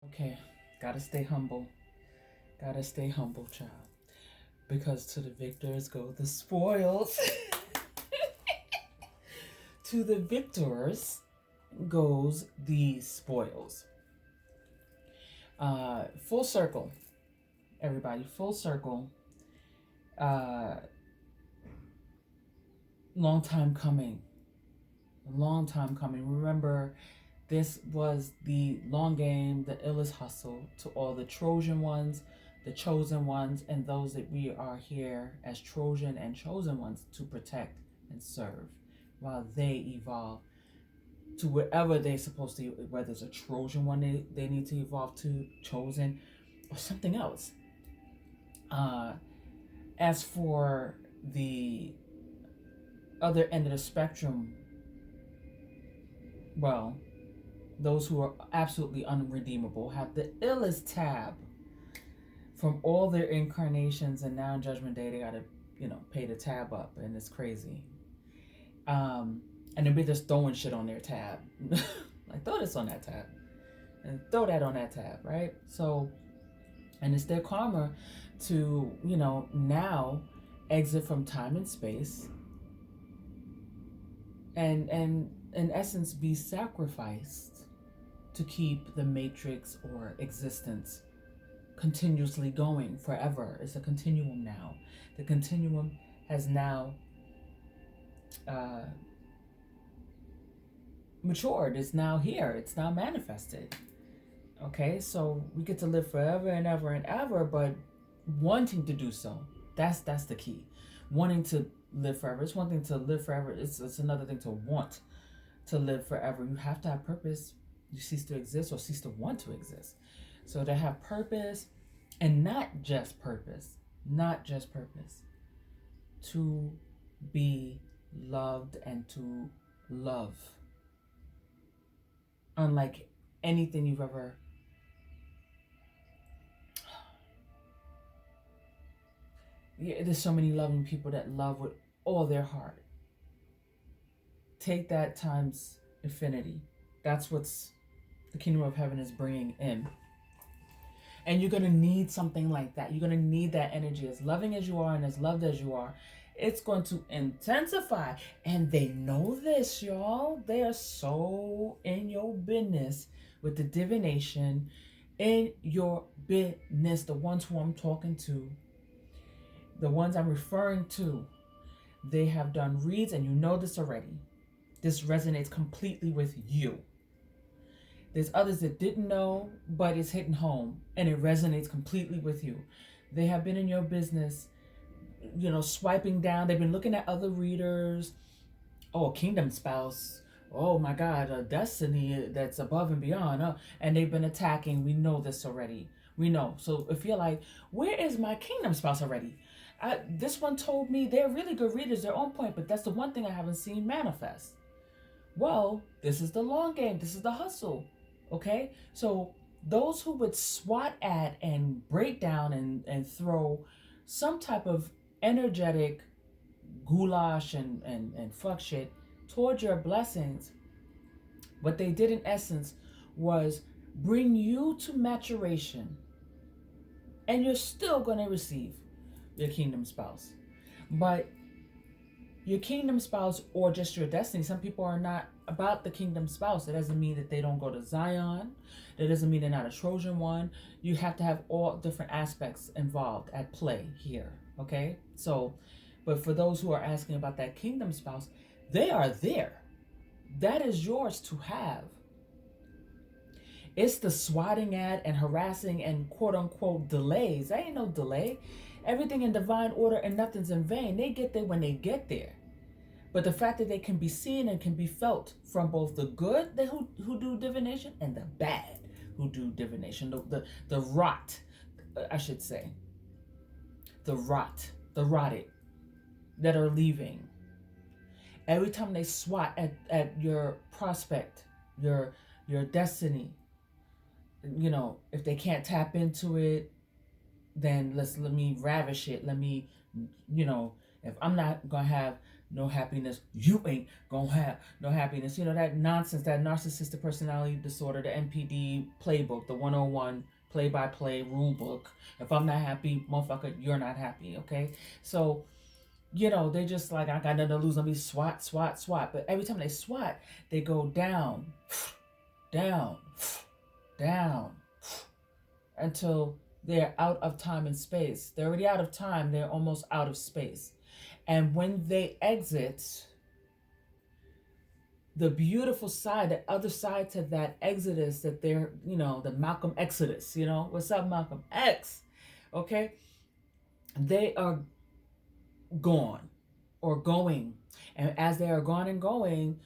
Okay, gotta stay humble. Gotta stay humble, child. Because to the victors go the spoils. To the victors goes the spoils. Full circle, everybody. Full circle. Uh, long time coming. Long time coming. Remember, this was the long game, the illest hustle to all the Trojan ones, the chosen ones, and those that we are here as Trojan and chosen ones to protect and serve while they evolve to wherever they're supposed to, whether it's a Trojan one they need to evolve to, chosen, or something else. Uh, as for the other end of the spectrum, well, those who are absolutely unredeemable have the illest tab from all their incarnations, and now in Judgment Day they gotta, pay the tab up, and it's crazy. And they'll be just throwing shit on their tab. Like, throw this on that tab. And throw that on that tab, right? So, and it's their karma to, now exit from time and space and in essence be sacrificed to keep the matrix or existence continuously going forever. It's a continuum now. The continuum has now matured. It's now here. It's now manifested. Okay, so we get to live forever and ever and ever, but wanting to do so, that's the key. Wanting to live forever. It's one thing to live forever. It's another thing to want to live forever. You have to have purpose. You cease to exist or cease to want to exist. So to have purpose, and not just purpose, to be loved and to love. Unlike anything you've ever there's so many loving people that love with all their heart. Take that times infinity. That's what's the kingdom of heaven is bringing in. And you're going to need something like that. You're going to need that energy. As loving as you are and as loved as you are, it's going to intensify. And they know this, y'all. They are so in your business with the divination, in your business. The ones who I'm talking to, the ones I'm referring to, they have done reads, and you know this already. This resonates completely with you. There's others that didn't know, but it's hitting home, and it resonates completely with you. They have been in your business, swiping down. They've been looking at other readers. Oh, kingdom spouse. Oh my God, a destiny that's above and beyond. And they've been attacking. We know this already. We know. So if you're like, where is my kingdom spouse already? This one told me they're really good readers. They're on point, but that's the one thing I haven't seen manifest. Well, this is the long game. This is the hustle. Okay? So those who would swat at and break down and throw some type of energetic goulash and fuck shit towards your blessings, what they did in essence was bring you to maturation, and you're still going to receive your kingdom spouse. But your kingdom spouse or just your destiny, some people are not about the kingdom spouse. It doesn't mean that they don't go to Zion. That doesn't mean they're not a Trojan one. You have to have all different aspects involved at play here. Okay? So, but for those who are asking about that kingdom spouse, they are there. That is yours to have. It's the swatting at and harassing and quote unquote delays. That ain't no delay. Everything in divine order and nothing's in vain. They get there when they get there. But the fact that they can be seen and can be felt from both the good who do divination and the bad who do divination. The rot, I should say. The rotted that are leaving. Every time they swat at your prospect, your destiny, if they can't tap into it, then let me ravish it. Let me, if I'm not going to have no happiness. You ain't gonna have no happiness. You know, that nonsense, that narcissistic personality disorder, the NPD playbook, the 101 play by play rule book. If I'm not happy, motherfucker, you're not happy, okay? So, you know, they just like, I got nothing to lose. Let me swat, swat, swat. But every time they swat, they go down, down, down, until they're out of time and space. They're already out of time. They're almost out of space. And when they exit, the beautiful side, the other side to that exodus, that they're, you know, the Malcolm Exodus, you know, what's up, Malcolm X? Okay? They are gone or going. And as they are gone and going,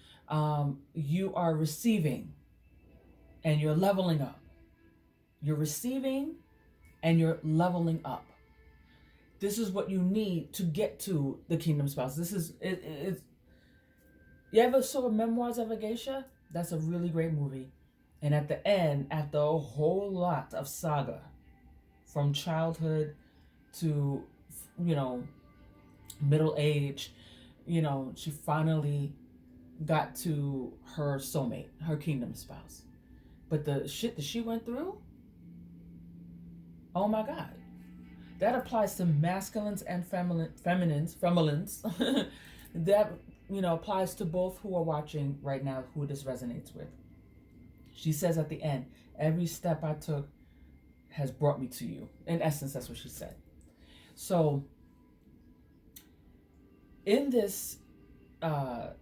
you are receiving and you're leveling up. You're receiving and you're leveling up. This is what you need to get to the kingdom spouse. This is it's. You ever saw Memoirs of a Geisha? That's a really great movie. And at the end, after a whole lot of saga, from childhood to, you know, middle age, you know, she finally got to her soulmate, her kingdom spouse. But the shit that she went through, oh my God. That applies to masculines and feminines. That, you know, applies to both who are watching right now, who this resonates with. She says at the end, every step I took has brought me to you. In essence, that's what she said. So in this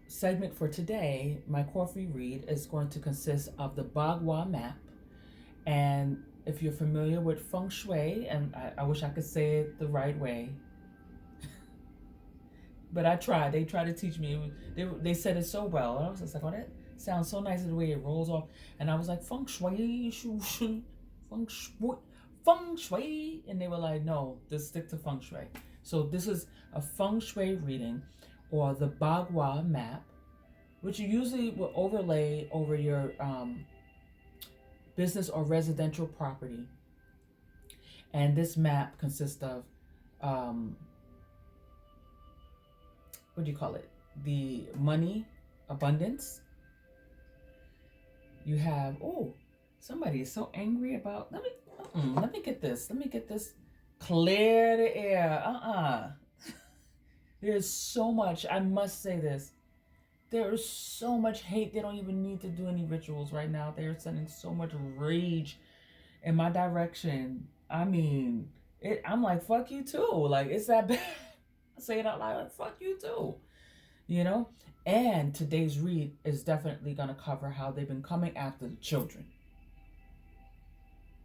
segment for today, my coffee read is going to consist of the Bagua map. And if you're familiar with feng shui, and I wish I could say it the right way, but I tried. They tried to teach me. They said it so well. And I was just like, oh, that sounds so nice the way it rolls off. And I was like, feng shui, feng shui, feng shui. And they were like, no, just stick to feng shui. So this is a feng shui reading, or the Bagua map, which you usually will overlay over your business or residential property. And this map consists of what do you call it? The money abundance. You have, oh, somebody is so angry about, let me get this. Clear the air. There's so much, I must say this. There is so much hate. They don't even need to do any rituals right now. They're sending so much rage in my direction. I mean, I'm like, fuck you too. Like, it's that bad. I say it out loud, like, fuck you too. You know? And today's read is definitely going to cover how they've been coming after the children.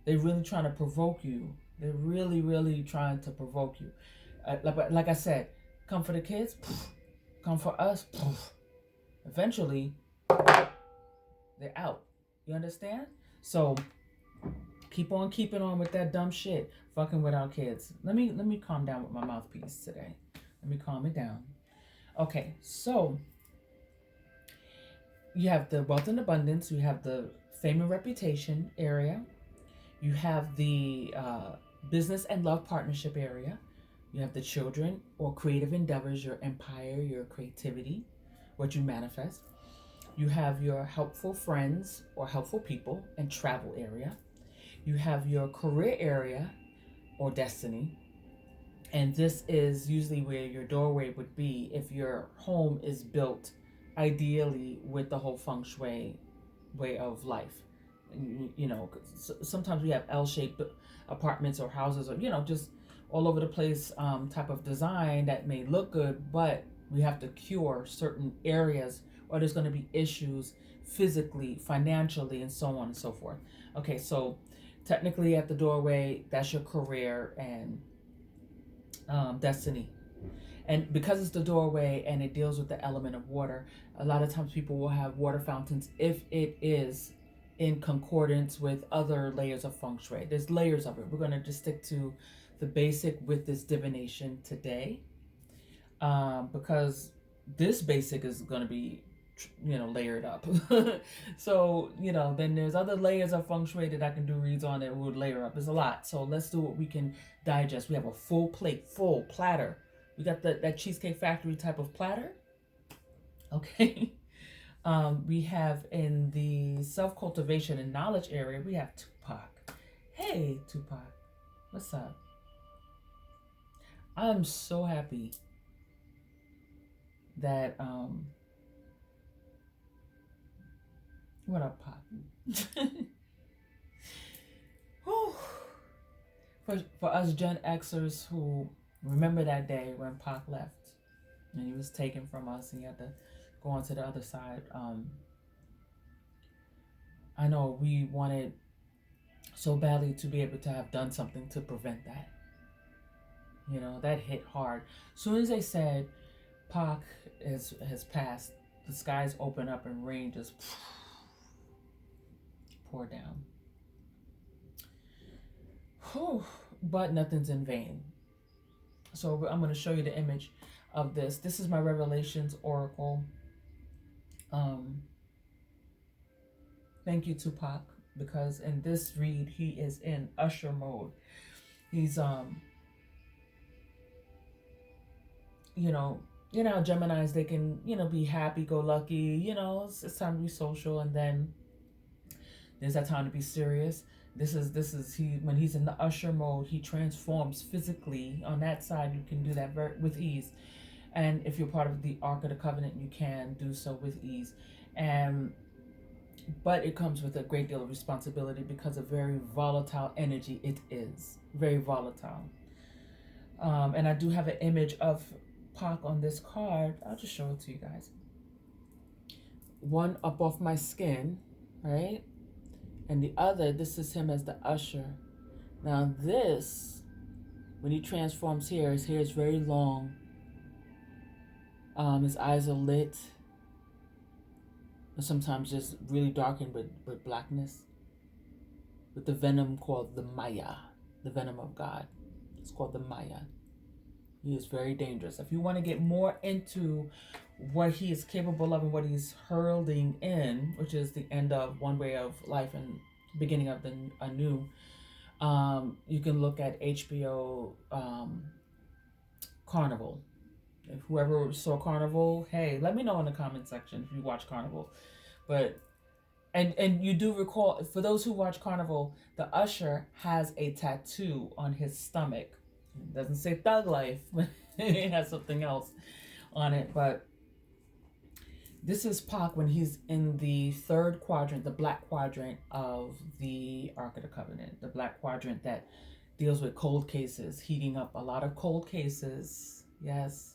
They're really trying to provoke you. They're really, really trying to provoke you. Like I said, come for the kids, come for us. Eventually, they're out. You understand? So keep on keeping on with that dumb shit, fucking with our kids. Let me calm down with my mouthpiece today. Let me calm it down. Okay, so you have the wealth and abundance. You have the fame and reputation area. You have the business and love partnership area. You have the children or creative endeavors, your empire, your creativity, what you manifest. You have your helpful friends or helpful people and travel area. You have your career area or destiny. And this is usually where your doorway would be if your home is built ideally with the whole feng shui way of life. You know, sometimes we have L-shaped apartments or houses, or, you know, just all over the place type of design that may look good, but we have to cure certain areas, or there's going to be issues physically, financially, and so on and so forth. Okay, so technically at the doorway, that's your career and destiny. And because it's the doorway and it deals with the element of water, a lot of times people will have water fountains if it is in concordance with other layers of feng shui. There's layers of it. We're going to just stick to the basic with this divination today, because this basic is going to be, you know, layered up. So, you know, then there's other layers of feng shui that I can do reads on that would layer up. It's a lot. So let's do what we can digest. We have a full plate, full platter. We got that Cheesecake Factory type of platter. Okay. We have in the self-cultivation and knowledge area, we have Tupac. Hey, Tupac. What's up? I'm so happy that what up, Pop? for us Gen Xers who remember that day when Pac left and he was taken from us and he had to go on to the other side. I know we wanted so badly to be able to have done something to prevent that. You know, that hit hard. As soon as they said Pac has passed, the skies open up and rain just pour down. Whew. But nothing's in vain. So I'm going to show you the image of this. This is my Revelations Oracle. Thank you, Tupac, because in this read he is in usher mode. He's you know Geminis, they can be happy go lucky, it's time to be social, and then there's that time to be serious. This is he when he's in the usher mode, he transforms physically. On that side, you can do that with ease, and if you're part of the Ark of the Covenant, you can do so with ease. But it comes with a great deal of responsibility because of very volatile energy. It is very volatile. And I do have an image of Pac on this card. I'll just show it to you guys. One up off my skin, right? And the other, this is him as the usher. Now this, when he transforms here, his hair is very long. His eyes are lit. Sometimes just really darkened with blackness. With the venom called the Maya. The venom of God. It's called the Maya. He is very dangerous. If you want to get more into what he is capable of and what he's hurling in, which is the end of one way of life and beginning of a new, you can look at HBO Carnival. If whoever saw Carnival, hey, let me know in the comment section if you watch Carnival. But and you do recall, for those who watch Carnival, the usher has a tattoo on his stomach. It doesn't say Thug Life, but it has something else on it. But this is Pac when he's in the third quadrant, the black quadrant of the Ark of the Covenant. The black quadrant that deals with cold cases, heating up a lot of cold cases. Yes.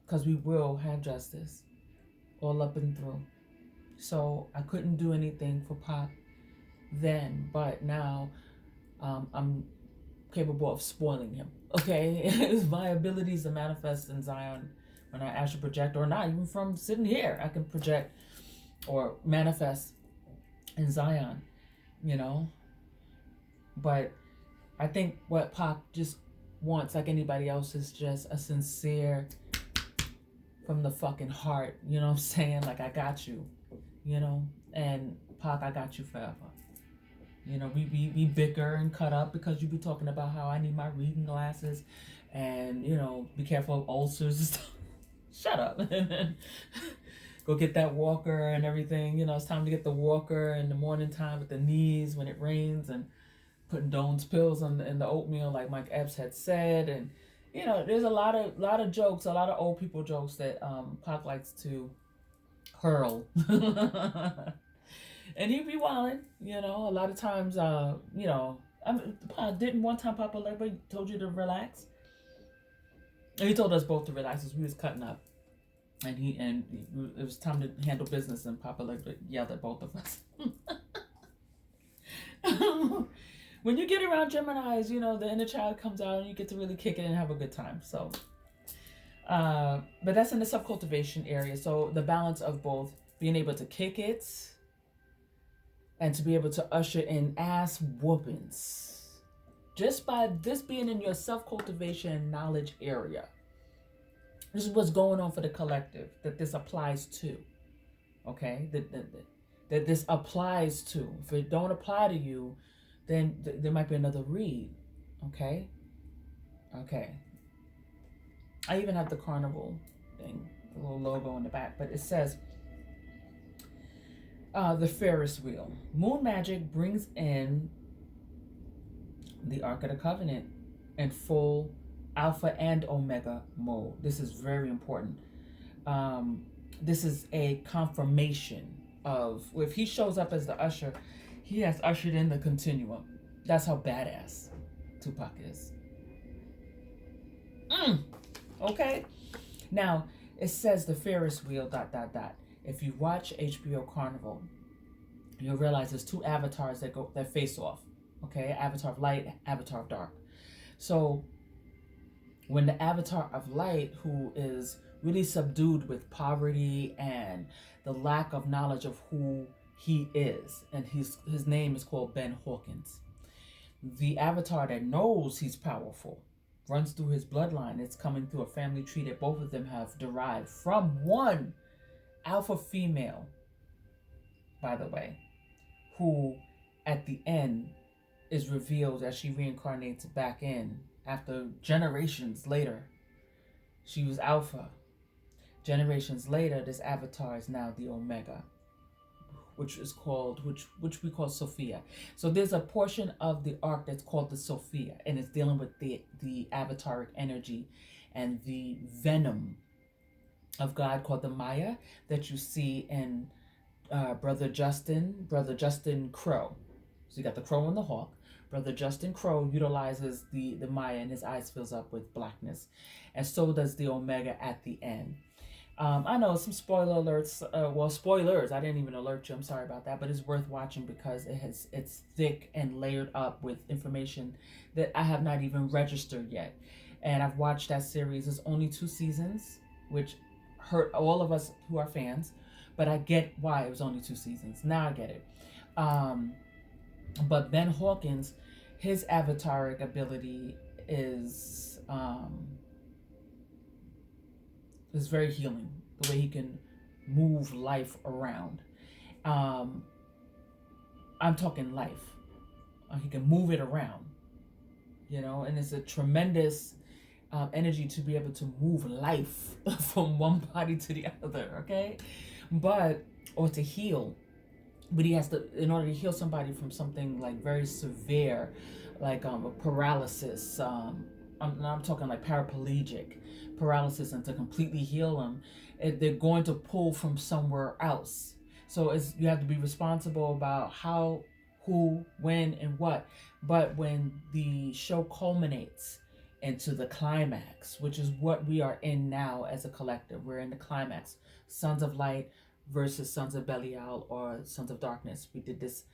Because we will have justice all up and through. So I couldn't do anything for Pac then, but now I'm capable of spoiling him. Okay, it's my abilities to manifest in Zion when I astral project, or not even from sitting here, I can project or manifest in Zion, But I think what Pac just wants, like anybody else, is just a sincere, from the fucking heart, you know what I'm saying? Like, I got you, and Pac, I got you forever. We bicker and cut up because you be talking about how I need my reading glasses and, be careful of ulcers and stuff. Shut up. Go get that walker and everything. It's time to get the walker in the morning time with the knees when it rains, and putting Doan's pills in the oatmeal like Mike Epps had said. And, there's a lot of jokes, a lot of old people jokes that Pac likes to hurl. And he'd be wilding, a lot of times, didn't one time Papa Legba told you to relax? And he told us both to relax as we was cutting up. And it was time to handle business, and Papa Legba yelled at both of us. When you get around Geminis, the inner child comes out and you get to really kick it and have a good time. So, but that's in the self-cultivation area. So the balance of both being able to kick it and to be able to usher in ass whoopings. Just by this being in your self-cultivation knowledge area. This is what's going on for the collective that this applies to. Okay? That this applies to. If it don't apply to you, then there might be another read. Okay? Okay. I even have the Carnival thing the little logo in the back, but it says the Ferris wheel. Moon magic brings in the Ark of the Covenant in full Alpha and Omega mode. This is very important. Um, this is a confirmation of if he shows up as the usher, he has ushered in the continuum. That's how badass Tupac is. Okay. Now it says the Ferris wheel. Dot dot dot. If you watch HBO Carnival, you'll realize there's two avatars that face off. Okay, avatar of light, avatar of dark. So when the avatar of light, who is really subdued with poverty and the lack of knowledge of who he is, and his name is called Ben Hawkins. The avatar that knows he's powerful runs through his bloodline. It's coming through a family tree that both of them have derived from one alpha female, by the way, who at the end is revealed as she reincarnates back in after generations later. She was alpha. Generations later, this avatar is now the Omega, which we call Sophia. So there's a portion of the arc that's called the Sophia, and it's dealing with the avataric energy and the venom of God called the Maya that you see in Brother Justin Crow. So you got the crow and the hawk. Brother Justin Crow utilizes the Maya, and his eyes fills up with blackness, and so does the Omega at the end. I know some spoiler alerts. Spoilers. I didn't even alert you. I'm sorry about that, but it's worth watching because it's thick and layered up with information that I have not even registered yet. And I've watched that series. It's only 2 seasons, which hurt all of us who are fans, but I get why it was only 2 seasons. Now I get it. But Ben Hawkins, his avataric ability is very healing. The way he can move life around. I'm talking life. He can move it around, and it's a tremendous energy to be able to move life from one body to the other, okay? Or to heal. But he has to, in order to heal somebody from something like very severe, like a paralysis, I'm talking like paraplegic paralysis, and to completely heal them, they're going to pull from somewhere else. So you have to be responsible about how, who, when, and what. But when the show culminates into the climax, which is what we are in now as a collective, we're in the climax. Sons of Light versus Sons of Belial or Sons of Darkness. We did this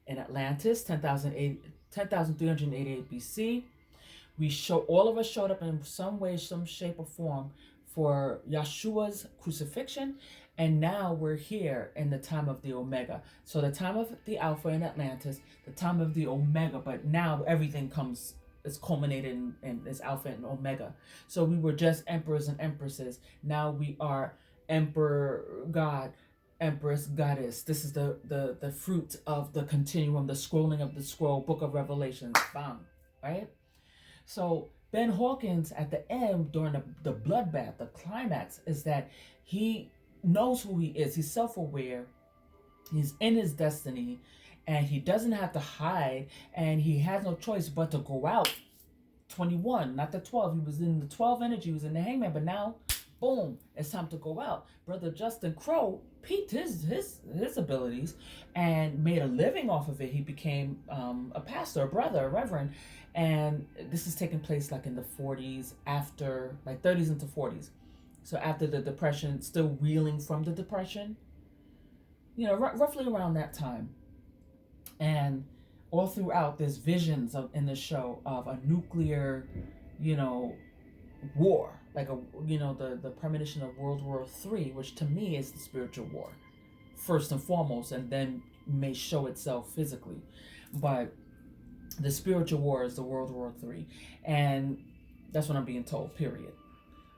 in Atlantis, 10,388 BC. All of us showed up in some way, some shape or form for Yeshua's crucifixion, and now we're here in the time of the Omega. So the time of the Alpha in Atlantis, the time of the Omega, but now everything is culminated in this Alpha and Omega. So we were just emperors and empresses. Now we are Emperor God, Empress Goddess. This is the fruit of the continuum, the scrolling of the scroll, Book of Revelations. Bam, right? So Ben Hawkins at the end, during the bloodbath, the climax, is that he knows who he is. He's self-aware. He's in his destiny, and he doesn't have to hide, and he has no choice but to go out. 21, not the 12. He was in the 12 energy. He was in the hangman, but now, boom, it's time to go out. Brother Justin Crow peaked his abilities and made a living off of it. He became a pastor, a brother, a reverend, and this is taking place like in the 40s, after like 30s into 40s. So after the Depression, still reeling from the Depression, roughly around that time. And all throughout, there's visions in the show of a nuclear, war, like the premonition of World War III, which to me is the spiritual war, first and foremost, and then may show itself physically. But the spiritual war is the World War III, and that's what I'm being told. Period.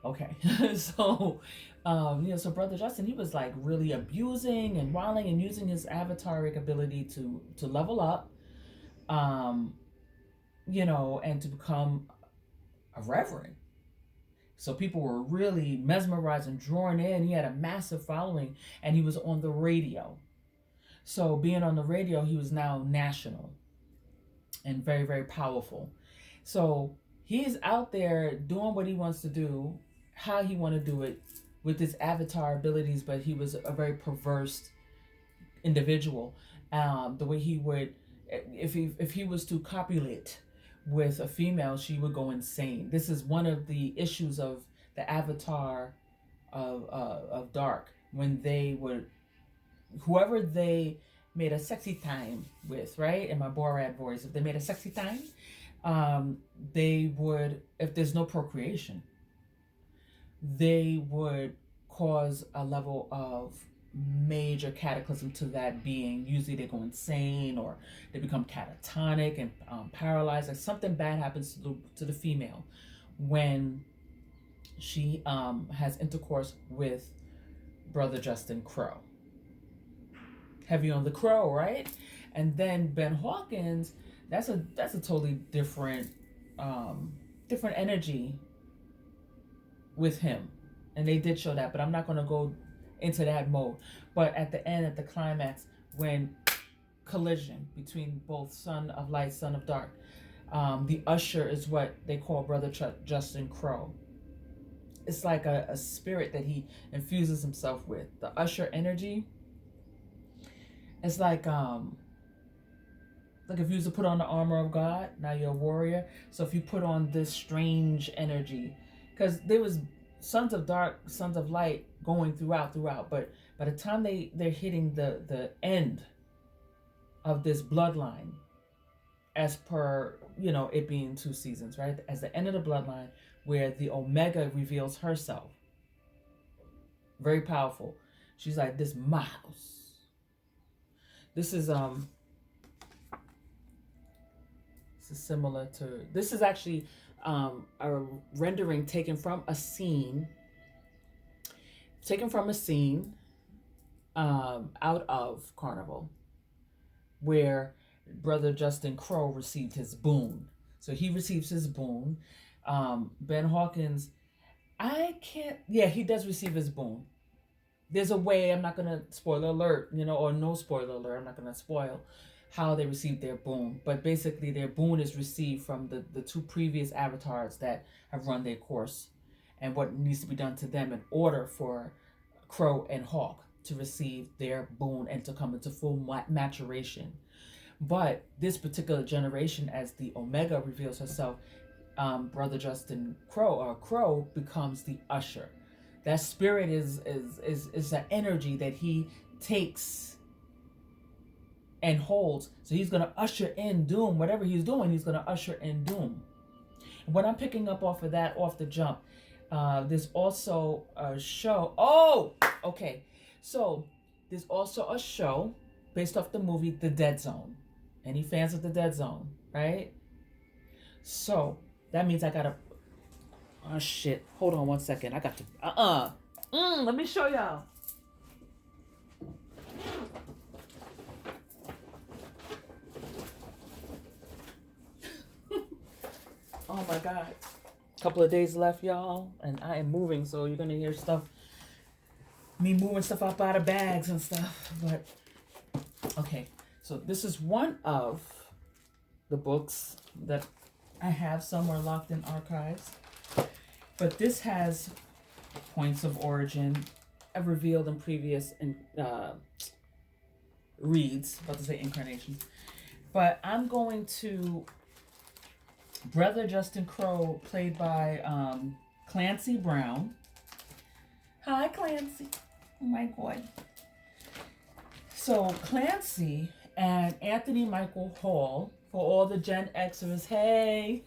Okay, so so Brother Justin, he was like really abusing and wilding and using his avataric ability to level up, and to become a reverend. So people were really mesmerized and drawn in. He had a massive following, and he was on the radio. So being on the radio, he was now national and very, very powerful. So he's out there doing what he wants to do, how he want to do it with his avatar abilities, but he was a very perverse individual. The way he would, if he was to copulate with a female, she would go insane. This is one of the issues of the avatar of Dark, when they would, whoever they made a sexy time with, right? In my Borat voice, if they made a sexy time, they would, if there's no procreation, they would cause a level of major cataclysm to that being. Usually they go insane, or they become catatonic and paralyzed. Like something bad happens to the female when she has intercourse with Brother Justin Crow. Heavy on the Crow, right? And then Ben Hawkins, that's a totally different different energy with him, and they did show that, but I'm not going to go into that mode. But at the end, at the climax, when collision between both Son of Light, Son of Dark, the usher is what they call Brother Justin Crow. It's like a spirit that he infuses himself with. The usher energy, it's like if you used to put on the armor of God, now you're a warrior. So if you put on this strange energy, because there was Sons of Dark, Sons of Light going throughout, but by the time they're hitting the end of this bloodline, as per, it being 2 seasons, right? As the end of the bloodline, where the Omega reveals herself. Very powerful. She's like, this is my house. This is similar to, this is actually a rendering taken from a scene out of Carnival, where Brother Justin Crow received his boon. So he receives his boon. Ben Hawkins, he does receive his boon. There's a way, I'm not going to spoiler alert, or no spoiler alert, I'm not going to spoil how they received their boon. But basically their boon is received from the 2 previous avatars that have run their course, and what needs to be done to them in order for Crow and Hawk to receive their boon and to come into full maturation. But this particular generation, as the Omega reveals herself, Brother Justin Crow becomes the usher. That spirit is an energy that he takes and holds. So he's going to usher in doom. Whatever he's doing, he's going to usher in doom. And what I'm picking up off of that, off the jump, there's also a show. Oh, okay. So there's also a show based off the movie The Dead Zone. Any fans of The Dead Zone, right? So that means I got to... Oh, shit. Hold on 1 second. I got to... let me show y'all. Oh, my God. Couple of days left, y'all. And I am moving, so you're going to hear stuff. Me moving stuff up out of bags and stuff. But, okay. So this is one of the books that I have somewhere locked in archives. But this has points of origin I've revealed in previous reads, about to say incarnations. But I'm going to Brother Justin Crow, played by Clancy Brown. Hi, Clancy. Oh my God. So Clancy and Anthony Michael Hall, for all the Gen Xers, hey,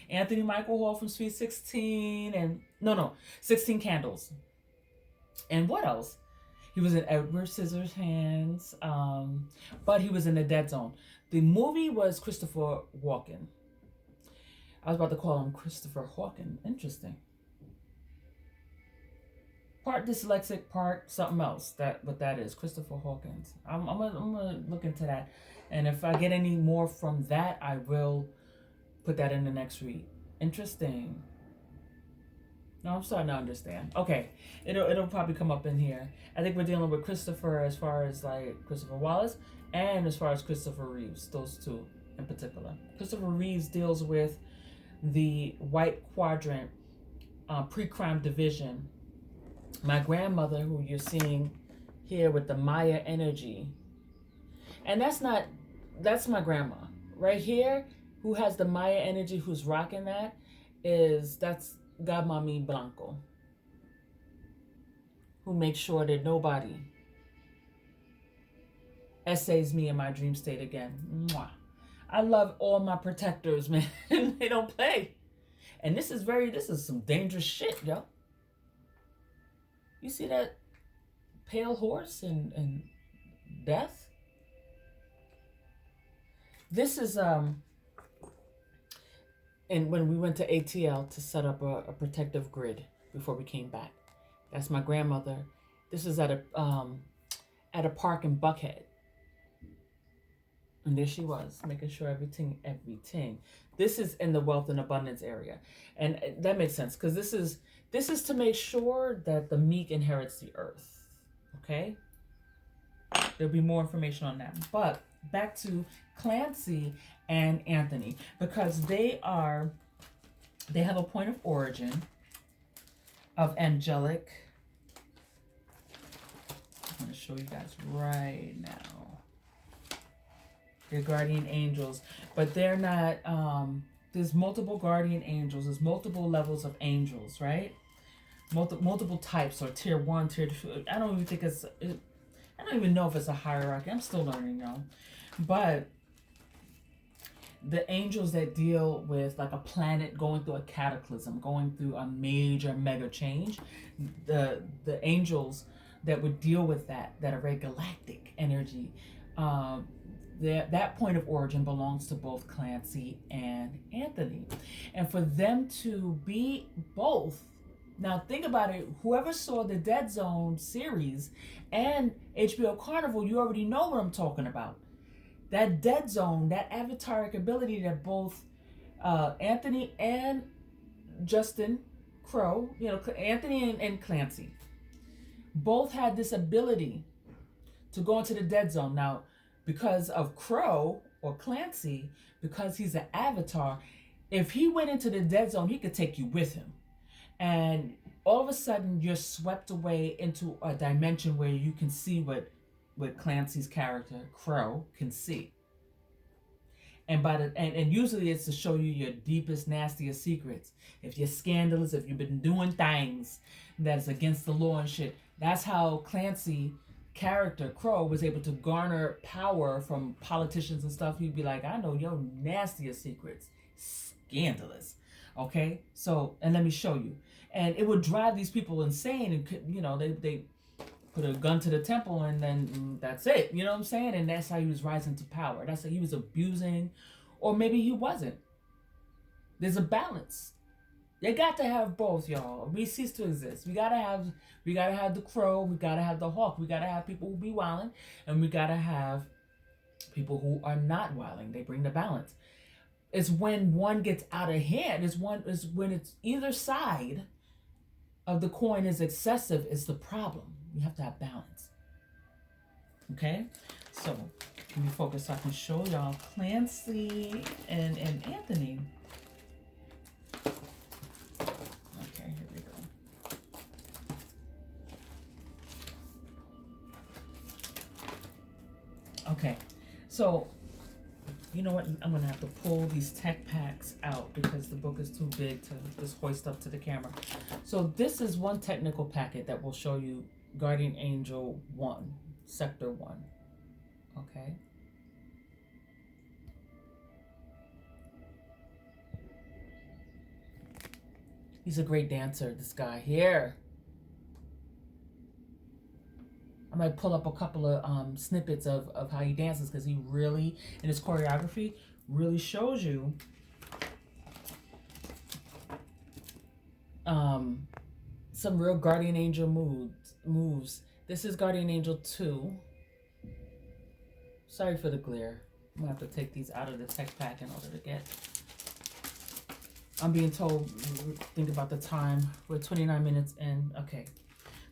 Anthony Michael Hall from Sweet 16 and 16 Candles. And what else? He was in Edward Scissorhands, but he was in The Dead Zone. The movie was Christopher Walken. I was about to call him Christopher Hawken. Interesting. Part dyslexic, part something else. What that is, Christopher Hawkins. I'm gonna look into that, and if I get any more from that, I will put that in the next read. Interesting. No, I'm starting to understand. Okay, it'll probably come up in here. I think we're dealing with Christopher as far as like Christopher Wallace, and as far as Christopher Reeves, those two in particular. Christopher Reeves deals with the White Quadrant pre-crime division. My grandmother, who you're seeing here with the Maya energy, and that's my grandma right here, who has the Maya energy, who's rocking that's Godmami Blanco, who makes sure that nobody essays me in my dream state again. Mwah. I love all my protectors, man. They don't play. And this is some dangerous shit, yo. You see that pale horse and death? This is and when we went to ATL to set up a protective grid before we came back. That's my grandmother. This is at a park in Buckhead. And there she was, making sure everything. This is in the wealth and abundance area. And that makes sense, because this is to make sure that the meek inherits the earth. Okay? There'll be more information on that. But back to Clancy and Anthony, because they have a point of origin of angelic. I'm going to show you guys right now. They're guardian angels, but they're not, there's multiple guardian angels. There's multiple levels of angels, right? Multiple types, or tier 1, tier 2. I don't even know if it's a hierarchy. I'm still learning, y'all. But the angels that deal with like a planet going through a cataclysm, going through a major mega change, the angels that would deal with that are very galactic energy, that point of origin belongs to both Clancy and Anthony. And for them to be both, now think about it, whoever saw the Dead Zone series and HBO Carnival, you already know what I'm talking about. That Dead Zone, that avataric ability that both Anthony and Justin Crow, Anthony and Clancy, both had this ability to go into the Dead Zone. Now, because of Crow or Clancy, because he's an avatar, if he went into the Dead Zone, he could take you with him. And all of a sudden, you're swept away into a dimension where you can see what Clancy's character, Crow, can see. And usually it's to show you your deepest, nastiest secrets. If you're scandalous, if you've been doing things that's against the law and shit. That's how Clancy character, Crow, was able to garner power from politicians and stuff. He'd be like, I know your nastiest secrets. Scandalous. Okay? So, and let me show you. And it would drive these people insane. And, they put a gun to the temple, and then that's it. You know what I'm saying? And that's how he was rising to power. That's how he was abusing, or maybe he wasn't. There's a balance. You got to have both, y'all. We cease to exist. We gotta have the Crow. We gotta have the Hawk. We gotta have people who be wilding, and we gotta have people who are not wilding. They bring the balance. It's when one gets out of hand. Is when it's either side of the coin is excessive is the problem. You have to have balance. Okay? So, let me focus so I can show y'all Clancy and Anthony. Okay, here we go. Okay, so, you know what? I'm going to have to pull these tech packs out because the book is too big to just hoist up to the camera. So, this is one technical packet that will show you Guardian Angel 1, Sector 1. Okay. He's a great dancer, this guy here. I might pull up a couple of snippets of how he dances, because he really, in his choreography, really shows you some real Guardian Angel moves. This is Guardian Angel 2. Sorry for the glare. I'm going to have to take these out of the tech pack in order to get I'm being told, think about the time. We're 29 minutes in. Okay.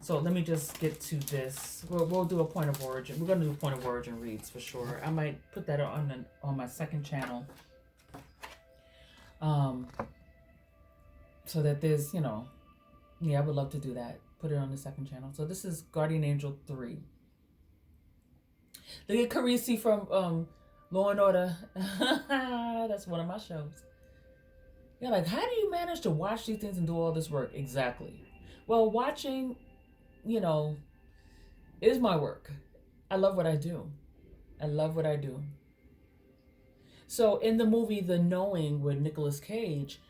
So let me just get to this. We'll do a point of origin. We're going to do a point of origin reads for sure. I might put that on my second channel. So that there's, yeah, I would love to do that. Put it on the second channel. So this is Guardian Angel 3. Look at Carisi from Law and Order. That's one of my shows. You're like, how do you manage to watch these things and do all this work? Exactly. Well, watching, is my work. I love what I do. I love what I do. So in the movie The Knowing with Nicolas Cage,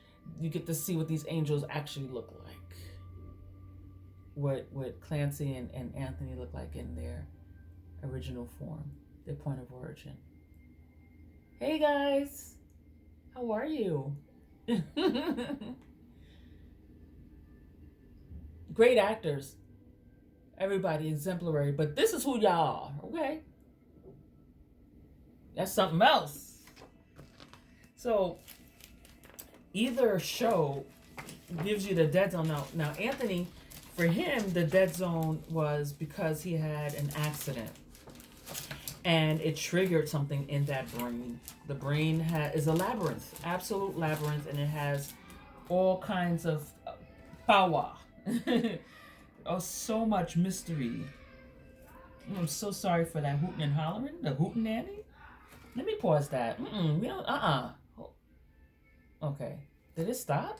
you get to see what these angels actually look like. What Clancy and Anthony look like in their original form, their point of origin. Hey guys, how are you? Great actors. Everybody exemplary, but this is who y'all are, okay? That's something else. So either show gives you the dead zone. Now Anthony, for him, the dead zone was because he had an accident. And it triggered something in that brain. The brain is a labyrinth, absolute labyrinth, and it has all kinds of power. Oh, so much mystery. I'm so sorry for that hooting and hollering, the hooting nanny. Let me pause that. We don't. Okay, did it stop?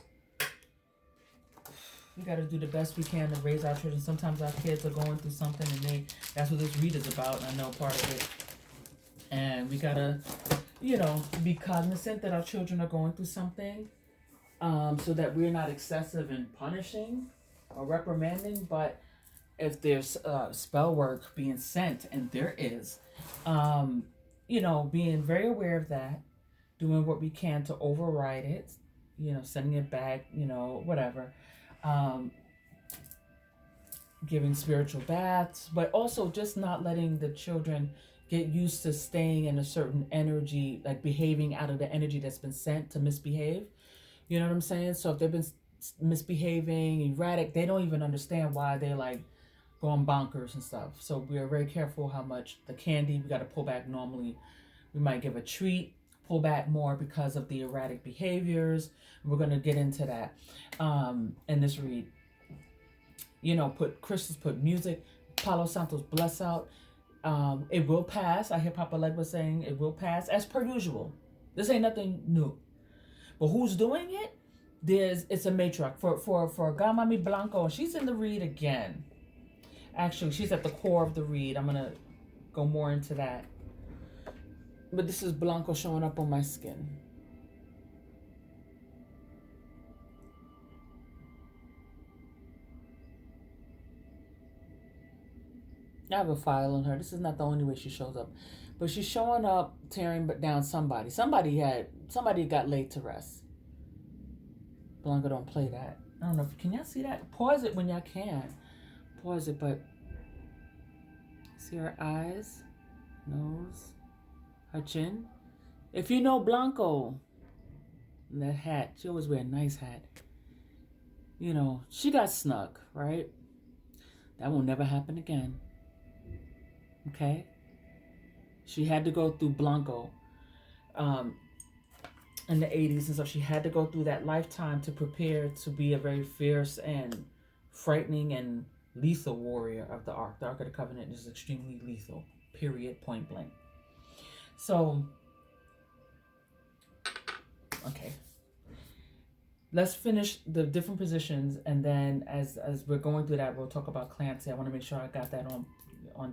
We got to do the best we can to raise our children. Sometimes our kids are going through something, and that's what this read is about. And I know part of it. And we got to, be cognizant that our children are going through something, so that we're not excessive in punishing or reprimanding. But if there's spell work being sent, and there is, being very aware of that, doing what we can to override it, sending it back, whatever. Giving spiritual baths, but also just not letting the children get used to staying in a certain energy, like behaving out of the energy that's been sent to misbehave. You know what I'm saying? So if they've been misbehaving, erratic, they don't even understand why they're like going bonkers and stuff. So we are very careful how much the candy, we got to pull back normally. We might give a treat, pull back more because of the erratic behaviors. We're going to get into that in this read. Put crystals, put music, Palo Santos bless out. It will pass. I hear Papa Leg was saying it will pass as per usual. This ain't nothing new. But who's doing it? It's a matriarch for Gamami Blanco. She's in the read again. Actually, she's at the core of the read. I'm gonna go more into that. But this is Blanco showing up on my skin. I have a file on her. This is not the only way she shows up. But she's showing up, tearing down somebody. Somebody got laid to rest. Blanca don't play that. I don't know. Can y'all see that? Pause it when y'all can. Pause it, but see her eyes, nose, her chin. If you know Blanco, that hat, she always wear a nice hat. She got snug, right? That will never happen again. Okay? She had to go through Blanco in the 80s and stuff. She had to go through that lifetime to prepare to be a very fierce and frightening and lethal warrior of the Ark. The Ark of the Covenant is extremely lethal, period, point blank. So, okay. Let's finish the different positions, and then as we're going through that, we'll talk about Clancy. I want to make sure I got that on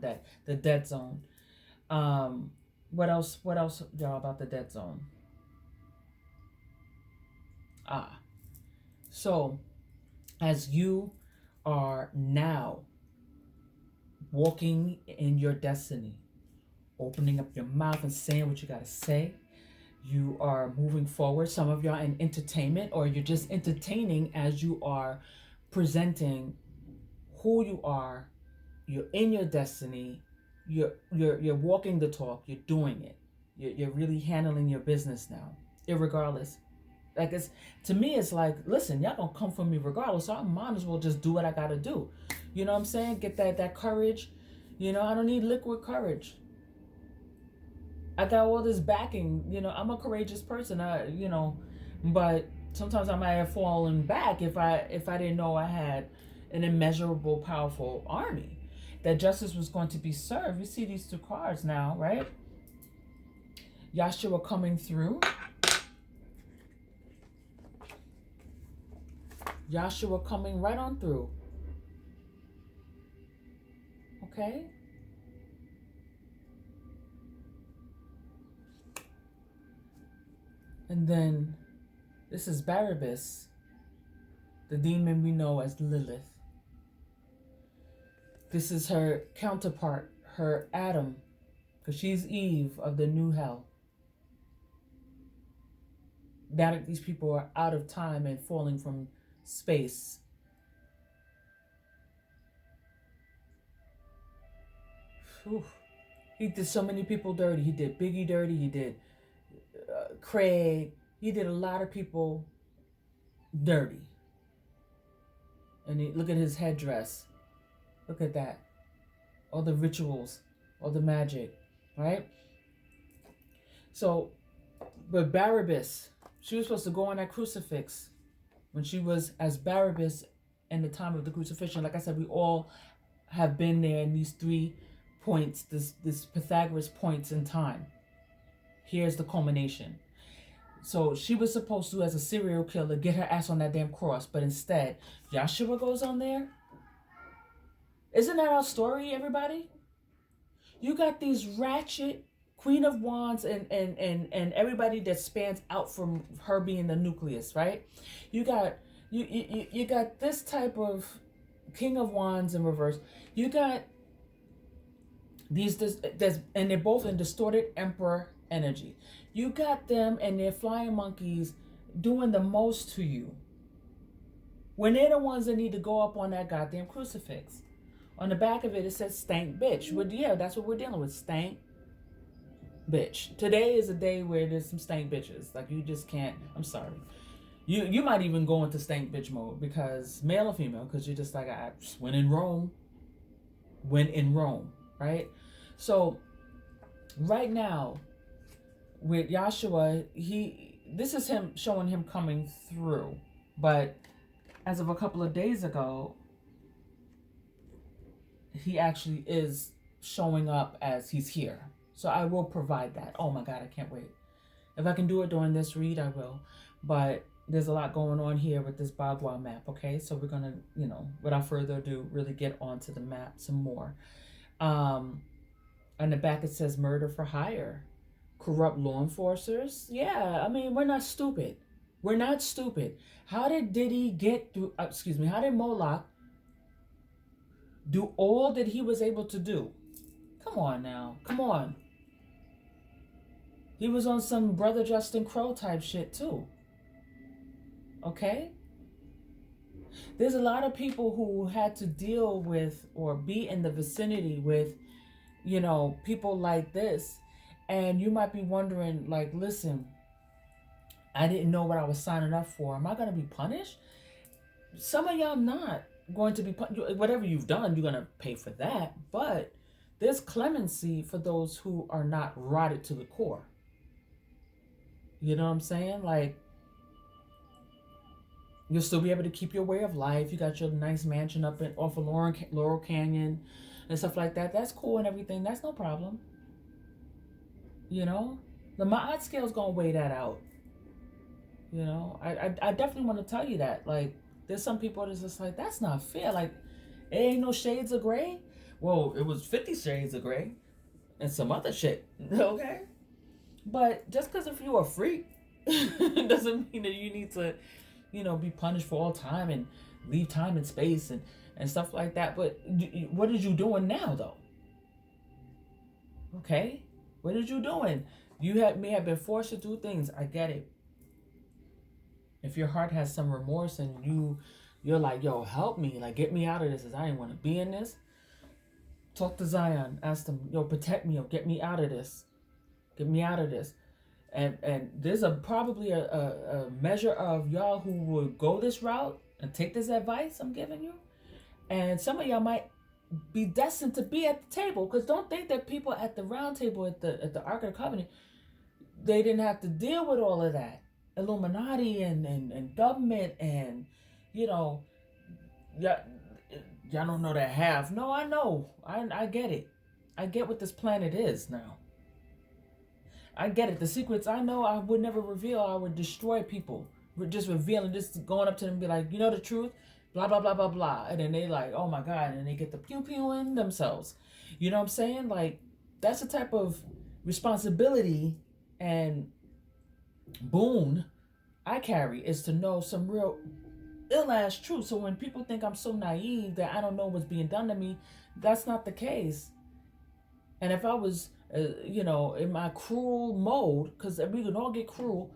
that, the dead zone. What else, y'all, about the dead zone? So as you are now walking in your destiny, opening up your mouth and saying what you got to say, you are moving forward. Some of y'all in entertainment, or you're just entertaining as you are presenting who you are. You're in your destiny. You're walking the talk. You're doing it. You're really handling your business now, irregardless. Like, it's, to me, it's like, listen, y'all gonna come for me regardless, so I might as well just do what I gotta do. You know what I'm saying? Get that courage. You know, I don't need liquid courage. I got all this backing. You know, I'm a courageous person. But sometimes I might have fallen back if I didn't know I had an immeasurable, powerful army. That justice was going to be served. You see these two cards now, right? Yahshua coming through. Yahshua coming right on through. Okay? And then this is Barabbas, the demon we know as Lilith. This is her counterpart, her Adam, because she's Eve of the new hell. Now that these people are out of time and falling from space. Whew. He did so many people dirty. He did Biggie dirty. He did Craig. He did a lot of people dirty. And look at his headdress. Look at that. All the rituals, all the magic, right? So, but Barabbas, she was supposed to go on that crucifix when she was as Barabbas in the time of the crucifixion. Like I said, we all have been there in these 3 points, this Pythagoras points in time. Here's the culmination. So she was supposed to, as a serial killer, get her ass on that damn cross, but instead, Yahshua goes on there. Isn't that our story, everybody? You got these ratchet Queen of Wands and everybody that spans out from her being the nucleus, right? You got you got this type of King of Wands in reverse. You got and they're both in distorted Emperor energy. You got them and their flying monkeys doing the most to you when they're the ones that need to go up on that goddamn crucifix. On the back of it, it says stank bitch. Yeah, that's what we're dealing with. Stank bitch. Today is a day where there's some stank bitches. Like, you just can't. I'm sorry. You might even go into stank bitch mode, because male or female, because you're just like, I when in Rome. When in Rome, right? So right now with Yahshua, this is him showing him coming through. But as of a couple of days ago, he actually is showing up as he's here. So I will provide that. Oh my God, I can't wait. If I can do it during this read, I will. But there's a lot going on here with this Bagua map, okay? So we're going to, without further ado, really get onto the map some more. On the back it says murder for hire. Corrupt law enforcers. Yeah, I mean, we're not stupid. We're not stupid. How did Diddy get through, how did Moloch do all that he was able to do? Come on now. Come on. He was on some Brother Justin Crow type shit too. Okay? There's a lot of people who had to deal with or be in the vicinity with, people like this. And you might be wondering, like, listen, I didn't know what I was signing up for. Am I going to be punished? Some of y'all not going to be punished. Whatever you've done, you're going to pay for that. But there's clemency for those who are not rotted to the core. You know what I'm saying? Like, you'll still be able to keep your way of life. You got your nice mansion up off of Laurel Canyon and stuff like that. That's cool and everything. That's no problem. The Ma'at scale's gonna weigh that out. I definitely want to tell you that. Like, there's some people that's just like, that's not fair. Like, it ain't no shades of gray. Well, it was 50 shades of gray and some other shit. Okay? But just because if you're a freak doesn't mean that you need to, be punished for all time and leave time and space and stuff like that. But what are you doing now, though? Okay? What are you doing? You may have been forced to do things. I get it. If your heart has some remorse and you're like, yo, help me. Like, get me out of this. I didn't want to be in this. Talk to Zion. Ask them, yo, protect me. Yo, get me out of this. Get me out of this. And there's probably a measure of y'all who will go this route and take this advice I'm giving you, and some of y'all might be destined to be at the table. Because don't think that people at the round table at the Ark of the Covenant, they didn't have to deal with all of that Illuminati and government and, you know, y'all, y'all don't know that half. No, I know. I get it. I get what this planet is now. I get it. The secrets I know I would never reveal. I would destroy people. Just revealing, just going up to them and be like, you know the truth? Blah, blah, blah, blah, blah. And then they like, oh my God. And they get the pew in themselves. You know what I'm saying? Like, that's the type of responsibility and boon I carry, is to know some real ill-ass truth. So when people think I'm so naive that I don't know what's being done to me, that's not the case. And if I was, in my cruel mode, because we can all get cruel,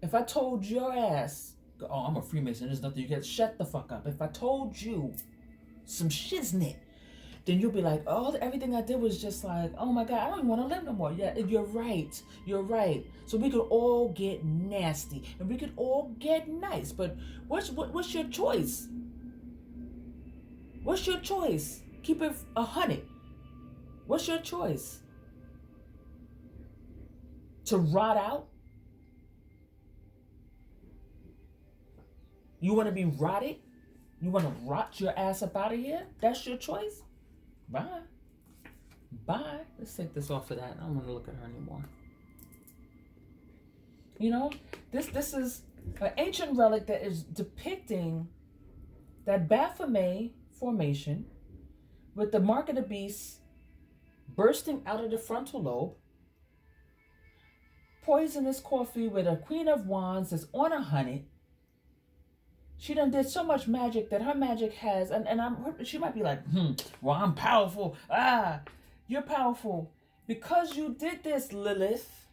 if I told your ass, oh, I'm a Freemason, there's nothing you can, shut the fuck up. If I told you some shiznit, then you'll be like, oh, everything I did was just like, oh my God, I don't even want to live no more. Yeah, you're right. You're right. So we could all get nasty and we could all get nice. But what's your choice? What's your choice? Keep it 100. What's your choice? To rot out? You want to be rotted? You want to rot your ass up out of here? That's your choice? Bye. Bye. Let's take this off of that. I don't want to look at her anymore. You know, this is an ancient relic that is depicting that Baphomet formation with the mark of the beast bursting out of the frontal lobe, poisonous coffee with a Queen of Wands that's on a honey. She done did so much magic that her magic has, and she might be like, well, I'm powerful. You're powerful because you did this, Lilith,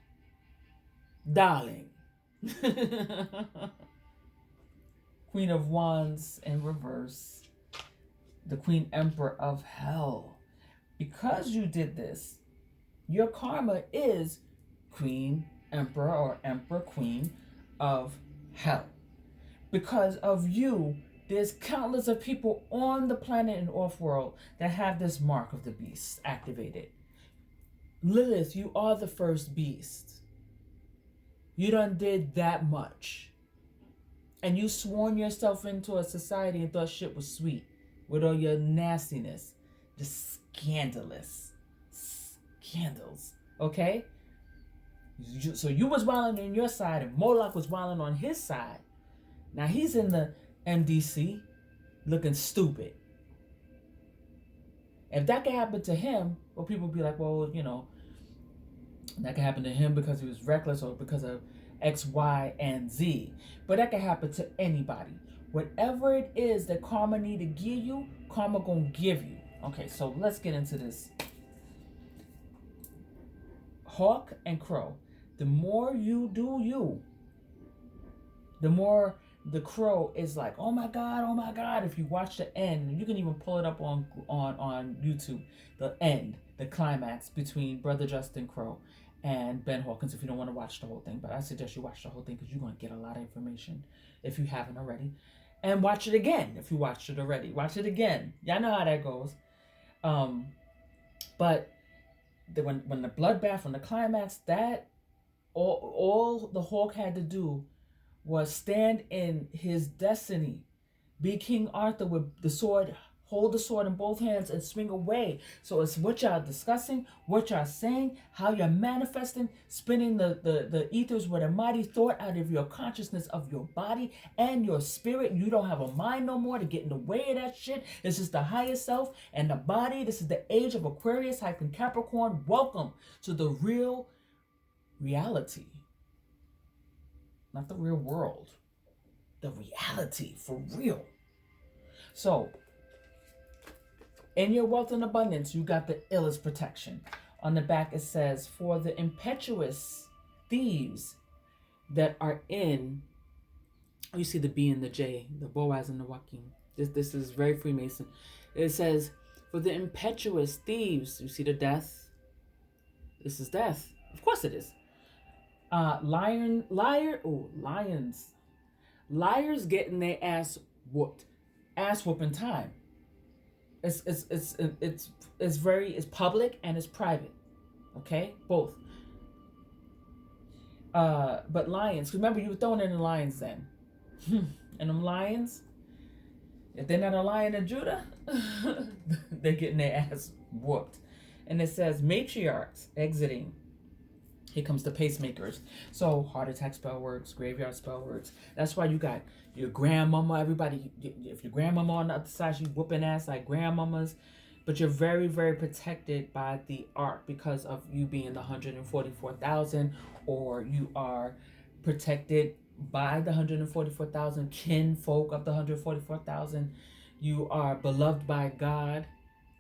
darling. Queen of Wands in reverse, the Queen Emperor of Hell. Because you did this, your karma is Queen Emperor or Emperor Queen of Hell. Because of you, there's countless of people on the planet and off-world that have this mark of the beast activated. Lilith, you are the first beast. You done did that much. And you sworn yourself into a society and thought shit was sweet with all your nastiness. Just scandalous. Scandals. Okay? So you was wilding on your side and Moloch was wilding on his side. Now he's in the MDC looking stupid. If that could happen to him, well, people would be like, well, that could happen to him because he was reckless or because of X, Y, and Z. But that could happen to anybody. Whatever it is that karma need to give you, karma gonna give you. Okay, so let's get into this. Hawk and crow. The more you do you, the more the crow is like, oh my God. If you watch the end, you can even pull it up on YouTube, the end, the climax between Brother Justin Crow and Ben Hawkins, if you don't want to watch the whole thing. But I suggest you watch the whole thing because you're going to get a lot of information if you haven't already. And watch it again if you watched it already. Watch it again. Y'all know how that goes. But when the bloodbath, when the climax, that all the Hawk had to do was stand in his destiny, be King Arthur with the sword, hold the sword in both hands and swing away. So it's what y'all discussing, what y'all saying, how you're manifesting, spinning the ethers with a mighty thought out of your consciousness of your body and your spirit. You don't have a mind no more to get in the way of that shit. This is the higher self and the body. This is the age of Aquarius-Capricorn. Welcome to the real reality. Not the real world. The reality, for real. So, in your wealth and abundance, you got the illest protection. On the back it says, for the impetuous thieves that are in, you see the B and the J, the Boaz and the Joaquin. This is very Freemason. It says, for the impetuous thieves, you see the death? This is death. Of course it is. Lions. Liars getting their ass whooped. Ass whooping time. It's public and it's private. Okay? Both. But lions, remember you were throwing in the lions then. And them lions, if they're not a lion of Judah, they're getting their ass whooped. And it says matriarchs exiting. Here comes the pacemakers. So heart attack spell words, graveyard spell words. That's why you got your grandmama, everybody. If your grandmama on the other side, she's whooping ass like grandmamas. But you're very, very protected by the ark because of you being the 144,000, or you are protected by the 144,000 kin folk of the 144,000. You are beloved by God,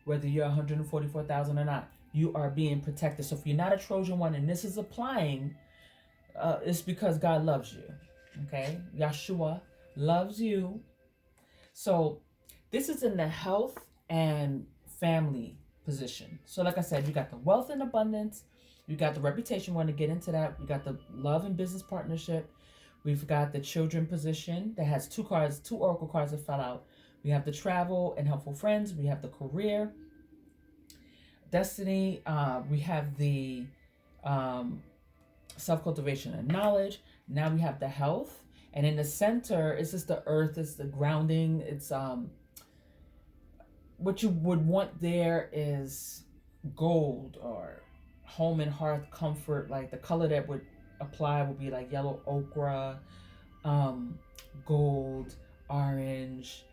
whether you're 144,000 or not. You are being protected. So if you're not a Trojan one and this is applying, it's because God loves you. Okay? Yeshua loves you. So this is in the health and family position. So like I said, you got the wealth and abundance. You got the reputation. We want to get into that. You got the love and business partnership. We've got the children position that has two oracle cards that fell out. We have the travel and helpful friends. We have the career, destiny. We have the self-cultivation and knowledge. Now we have the health. And in the center, it's just the earth. It's the grounding. It's what you would want there is gold or home and hearth comfort. Like the color that would apply would be like yellow ochre, gold, orange,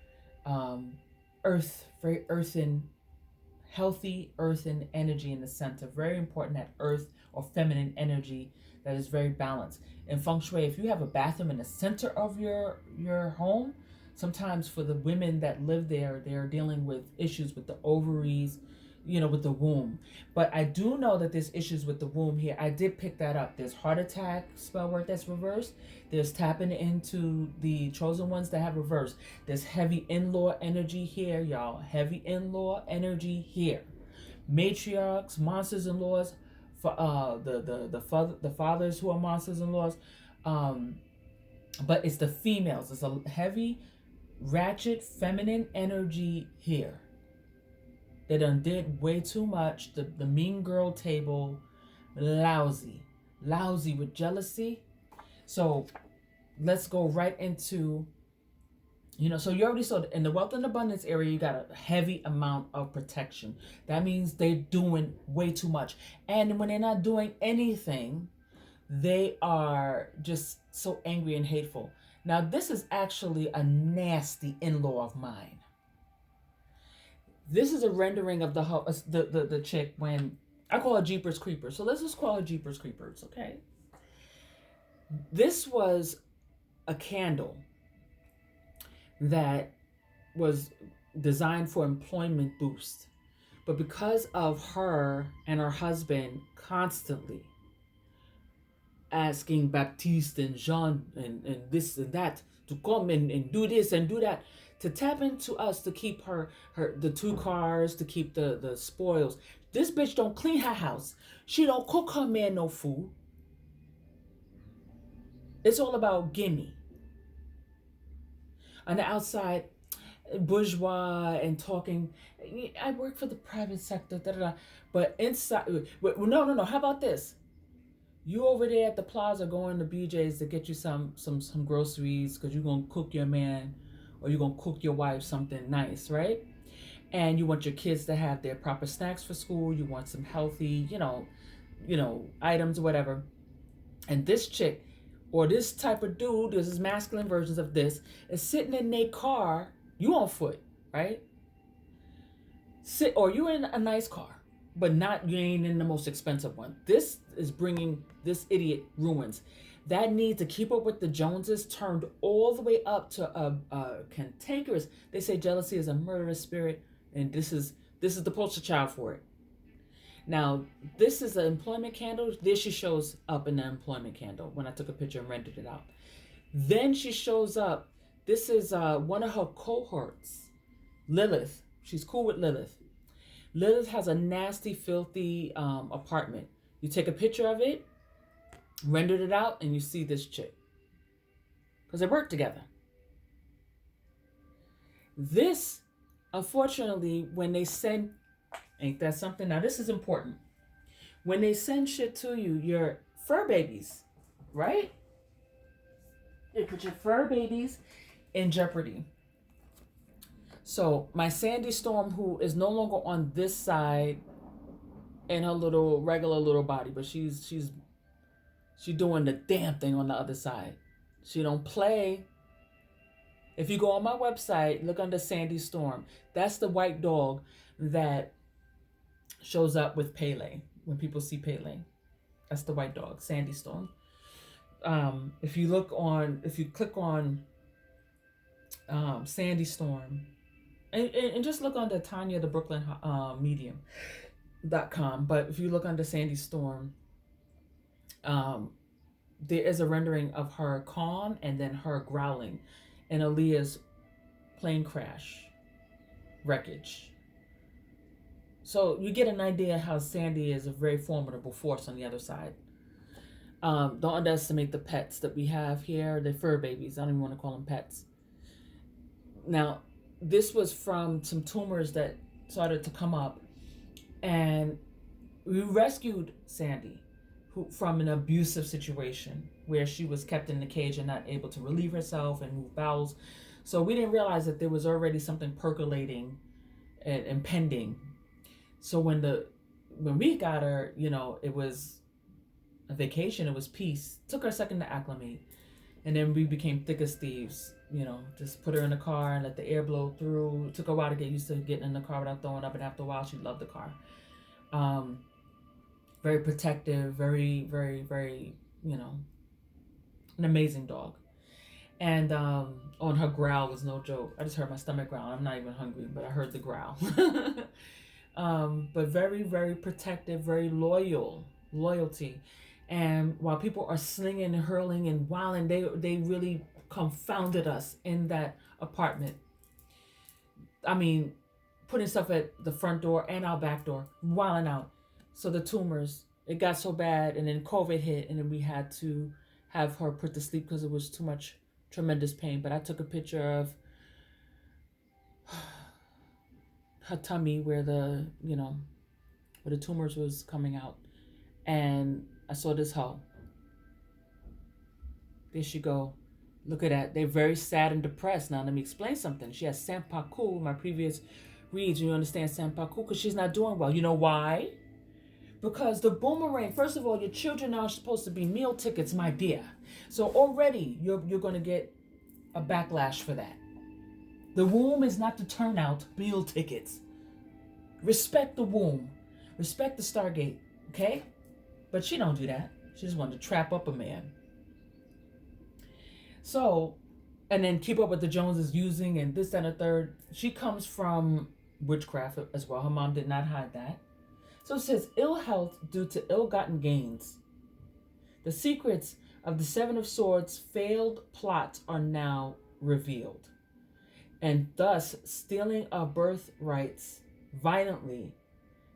earth, very earthen, healthy earthen energy in the center. Very important, that earth or feminine energy that is very balanced. In feng shui, if you have a bathroom in the center of your home, sometimes for the women that live there, they're dealing with issues with the ovaries, with the womb. But I do know that there's issues with the womb here. I did pick that up. There's heart attack spell work that's reversed. There's tapping into the chosen ones that have reversed. There's heavy in-law energy here, y'all. Heavy in-law energy here. Matriarchs, monsters in laws, for the fathers who are monsters in laws. But it's the females. It's a heavy, ratchet, feminine energy here. They done did way too much. The mean girl table, lousy with jealousy. So let's go right into, so you already saw in the wealth and abundance area, you got a heavy amount of protection. That means they're doing way too much. And when they're not doing anything, they are just so angry and hateful. Now, this is actually a nasty in-law of mine. This is a rendering of the chick when I call her Jeepers Creepers. So let's just call her Jeepers Creepers, okay? This was a candle that was designed for employment boost. But because of her and her husband constantly asking Baptiste and Jean and this and that to come and do this and do that, to tap into us to keep her the 2 cars, to keep the spoils. This bitch don't clean her house. She don't cook her man no food. It's all about gimme. On the outside, bourgeois and talking. I work for the private sector, but inside, no. How about this? You over there at the plaza going to BJ's to get you some groceries because you're gonna cook your man or you're gonna cook your wife something nice, right? And you want your kids to have their proper snacks for school. You want some healthy, items or whatever. And this chick or this type of dude, this is masculine versions of this, is sitting in their car. You on foot, right? Or you're in a nice car, but you ain't in the most expensive one. This is bringing this idiot ruins. That need to keep up with the Joneses turned all the way up to a cantankerous. They say jealousy is a murderous spirit, and this is the poster child for it. Now, this is an employment candle. There she shows up in the employment candle when I took a picture and rendered it out. Then she shows up. This is one of her cohorts, Lilith. She's cool with Lilith. Lilith has a nasty, filthy apartment. You take a picture of it, rendered it out, and you see this chick. Because they work together. This, unfortunately, when they send, ain't that something? Now, this is important. When they send shit to you, your fur babies, right? They put your fur babies in jeopardy. So my Sandy Storm, who is no longer on this side in her little regular little body, but she's doing the damn thing on the other side. She don't play. If you go on my website, look under Sandy Storm. That's the white dog that shows up with Pele. When people see Pele, that's the white dog, Sandy Storm. If you click on Sandy Storm, and just look under Tanya the Brooklyn Medium.com. But if you look under Sandy Storm, there is a rendering of her calm and then her growling in Aaliyah's plane crash wreckage. So you get an idea how Sandy is a very formidable force on the other side. Don't underestimate the pets that we have here. They're fur babies. I don't even want to call them pets. Now, this was from some tumors that started to come up. And we rescued Sandy from an abusive situation where she was kept in the cage and not able to relieve herself and move bowels. So we didn't realize that there was already something percolating and impending. So when we got her, it was a vacation, it was peace. Took her a second to acclimate. And then we became thick as thieves. Just put her in the car and let the air blow through. It took her a while to get used to getting in the car without throwing up. And after a while, she loved the car. Very protective, very, very, very, an amazing dog. And on her growl was no joke. I just heard my stomach growl. I'm not even hungry, but I heard the growl. But very, very protective, very loyalty. And while people are slinging and hurling and wilding, they really confounded us in that apartment. I mean, putting stuff at the front door and our back door, wilding out. So the tumors, it got so bad, and then COVID hit, and then we had to have her put to sleep because it was too much tremendous pain. But I took a picture of her tummy where the tumors was coming out, and I saw this hoe. There she go. Look at that. They're very sad and depressed. Now let me explain something. She has Sanpaku. My previous reads, you understand Sanpaku, because she's not doing well. You know why? Because the boomerang, first of all, your children are supposed to be meal tickets, my dear. So already you're going to get a backlash for that. The womb is not to turn out meal tickets. Respect the womb. Respect the Stargate, okay? But she don't do that. She just wanted to trap up a man. So, and then keep up with the Joneses using and this, that, and the third. She comes from witchcraft as well. Her mom did not hide that. So it says, ill health due to ill-gotten gains. The secrets of the Seven of Swords' failed plots are now revealed. And thus, stealing our birthrights violently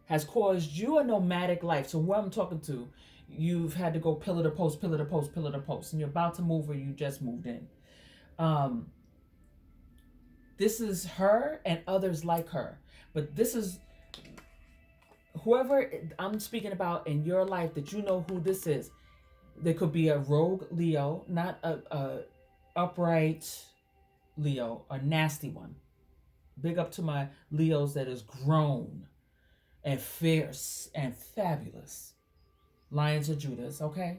has caused you a nomadic life. So who I'm talking to, you've had to go pillar to post, pillar to post, pillar to post, and you're about to move or you just moved in. This is her and others like her. But this is whoever I'm speaking about in your life that you know who this is. There could be a rogue Leo, not a upright Leo, a nasty one. Big up to my Leos that is grown and fierce and fabulous. Lions of Judas, okay?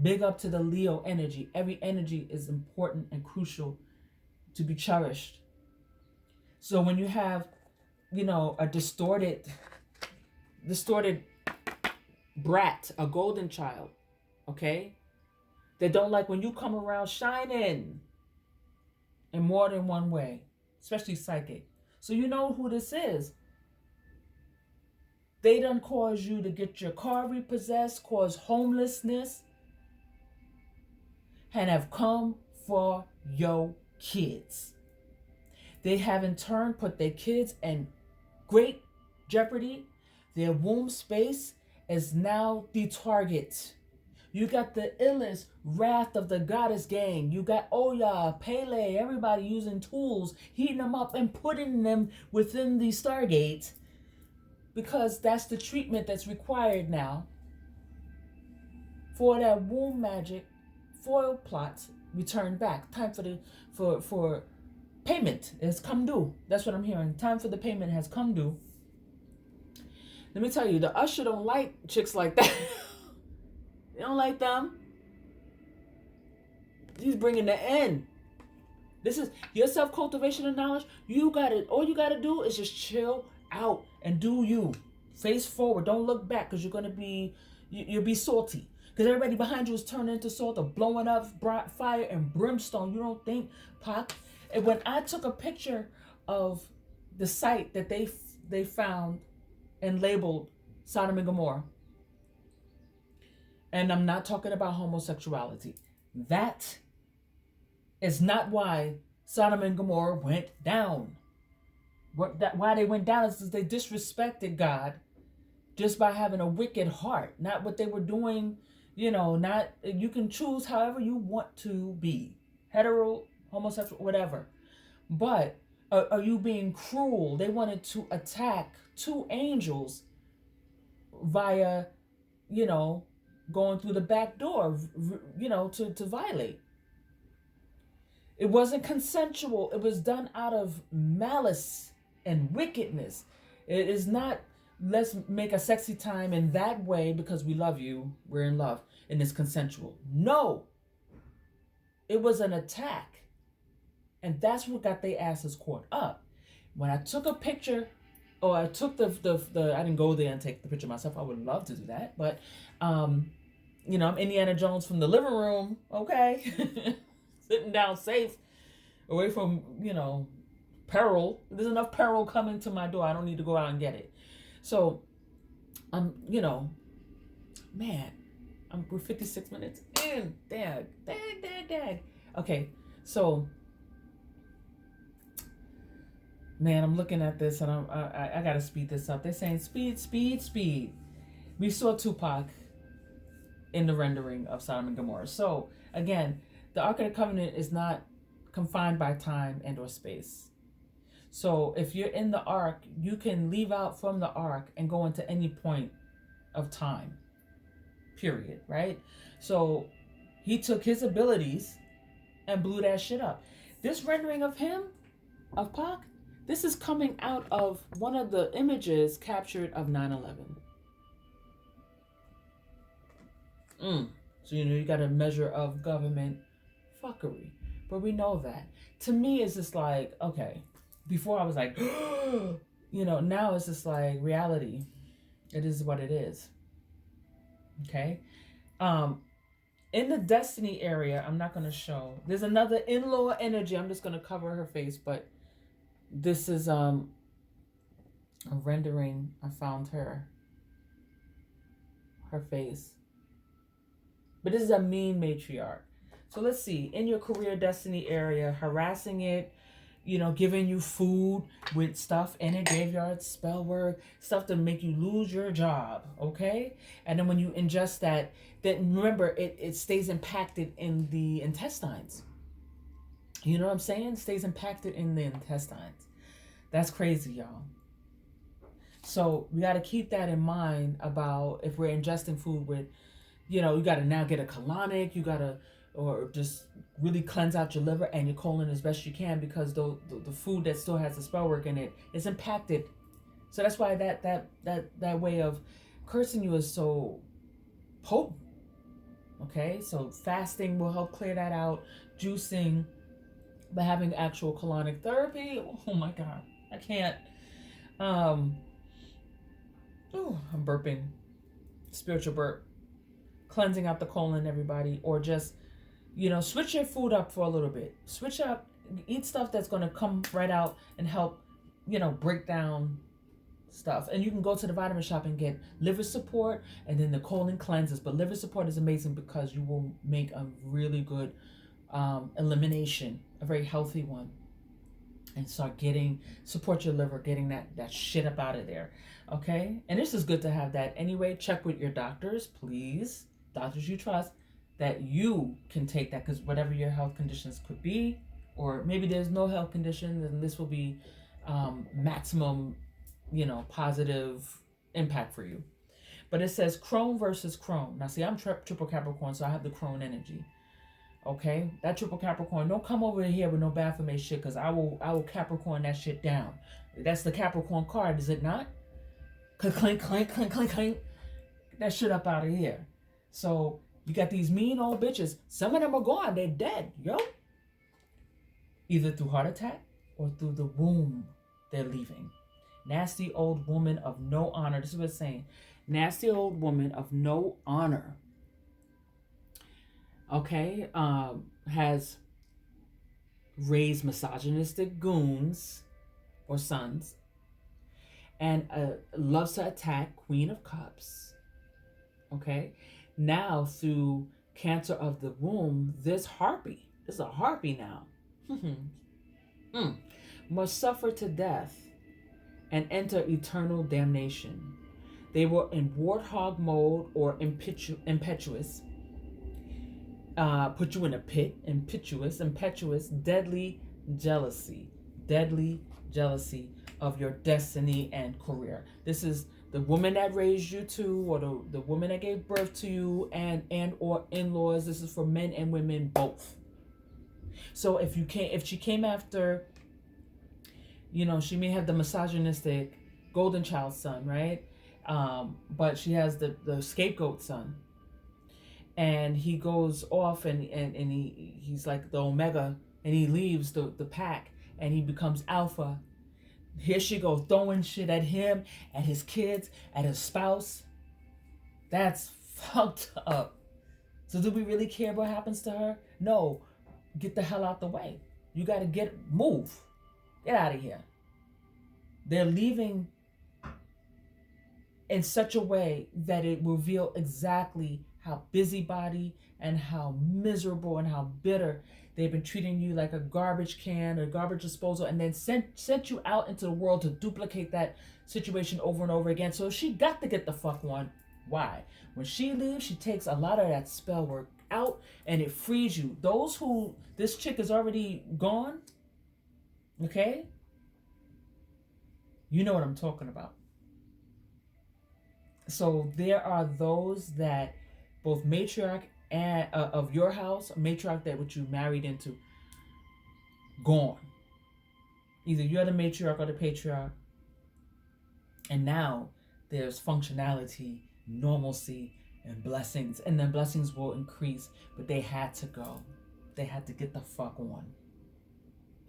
Big up to the Leo energy. Every energy is important and crucial to be cherished. So when you have, a distorted brat, a golden child, okay? They don't like when you come around shining in more than one way, especially psychic. So you know who this is. They done cause you to get your car repossessed, cause homelessness, and have come for your kids. They have in turn put their kids in great jeopardy. Their womb space is now the target. You got the illest Wrath of the Goddess gang. You got Oya, Pele, everybody using tools, heating them up and putting them within the Stargate, because that's the treatment that's required now for that womb magic foil plots return back. Time for the for payment has come due. That's what I'm hearing. Time for the payment has come due. Let me tell you, the usher don't like chicks like that. They don't like them. He's bringing the end. This is your self-cultivation and knowledge. You got it. All you got to do is just chill out and do you. Face forward. Don't look back, because you're going to be, you'll be salty. Because everybody behind you is turning into salt or blowing up fire and brimstone. You don't think, Pac? And when I took a picture of the site that they found and labeled Sodom and Gomorrah, and I'm not talking about homosexuality, that is not why Sodom and Gomorrah went down. Why they went down is because they disrespected God just by having a wicked heart, not what they were doing. Not, you can choose however you want to be, hetero, homosexual, whatever. But are you being cruel? They wanted to attack two angels via, going through the back door, to violate. It wasn't consensual. It was done out of malice and wickedness. It is not, let's make a sexy time in that way because we love you, we're in love, and it's consensual. No. It was an attack. And that's what got their asses caught up. When I took a picture, or I took the I didn't go there and take the picture myself. I would love to do that. But, I'm Indiana Jones from the living room, okay? Sitting down safe, away from, peril. There's enough peril coming to my door. I don't need to go out and get it. So, we're 56 minutes in. Dag. Okay, so, man, I'm looking at this and I gotta speed this up. They're saying speed. We saw Tupac in the rendering of Sodom and Gomorrah. So, again, the Ark of the Covenant is not confined by time and or space. So if you're in the Ark, you can leave out from the Ark and go into any point of time, period, right? So he took his abilities and blew that shit up. This rendering of him, of Pac, this is coming out of one of the images captured of 9/11. So, you got a measure of government fuckery. But we know that. To me, it's just like, okay, before I was like, now it's just like reality. It is what it is. Okay? In the Destiny area, I'm not going to show. There's another in-law energy. I'm just going to cover her face, but this is a rendering. I found her face. But this is a mean matriarch. So let's see. In your career destiny area, harassing it, giving you food with stuff in it, graveyard, spell work, stuff to make you lose your job, okay? And then when you ingest that, then remember, it stays impacted in the intestines. You know what I'm saying? It stays impacted in the intestines. That's crazy, y'all. So we got to keep that in mind about if we're ingesting food with, you got to now get a colonic, or just really cleanse out your liver and your colon as best you can, because the food that still has the spell work in it is impacted. So that's why that way of cursing you is so potent. Okay, so fasting will help clear that out. Juicing, but having actual colonic therapy, oh my God, I can't. I'm burping, spiritual burp. Cleansing out the colon, everybody, or just, switch your food up for a little bit. Switch up, eat stuff that's going to come right out and help, break down stuff. And you can go to the vitamin shop and get liver support and then the colon cleanses. But liver support is amazing because you will make a really good elimination, a very healthy one. And support your liver, getting that shit up out of there. Okay? And this is good to have that anyway. Check with your doctors, please. doctors you trust, that you can take that, because whatever your health conditions could be, or maybe there's no health condition, then this will be maximum, positive impact for you. But it says Crone versus Crone. Now, see, I'm triple Capricorn, so I have the Crone energy. Okay, that triple Capricorn, don't come over here with no Baphomet shit, because I will Capricorn that shit down. That's the Capricorn card, is it not? Clink, clink, clink, clink, clink. Get that shit up out of here. So you got these mean old bitches. Some of them are gone. They're dead, yo. Either through heart attack or through the womb they're leaving. Nasty old woman of no honor. This is what it's saying. Nasty old woman of no honor. Okay, has raised misogynistic goons or sons, and loves to attack Queen of Cups. Okay, now through cancer of the womb, this harpy, this is a harpy now, must suffer to death and enter eternal damnation. They were in warthog mode or impetuous. Put you in a pit, impetuous, deadly jealousy of your destiny and career. This is the woman that raised you to, or the woman that gave birth to you, and or in-laws. This is for men and women both. So if she came after, she may have the misogynistic golden child son, right? But she has the scapegoat son. And he goes off and he's like the Omega, and he leaves the pack and he becomes Alpha. Here she goes throwing shit at him, at his kids, at his spouse. That's fucked up. So do we really care what happens to her? No. Get the hell out the way. You got to move. Get out of here. They're leaving in such a way that it will reveal exactly how busybody and how miserable and how bitter they've been treating you, like a garbage can or garbage disposal, and then sent you out into the world to duplicate that situation over and over again. So she got to get the fuck on. Why? When she leaves, she takes a lot of that spell work out and it frees you. Those who this chick is already gone, okay? You know what I'm talking about. So there are those that both matriarch and of your house, matriarch that which you married into, gone. Either you're the matriarch or the patriarch. And now there's functionality, normalcy, and blessings. And the blessings will increase, but they had to go. They had to get the fuck on.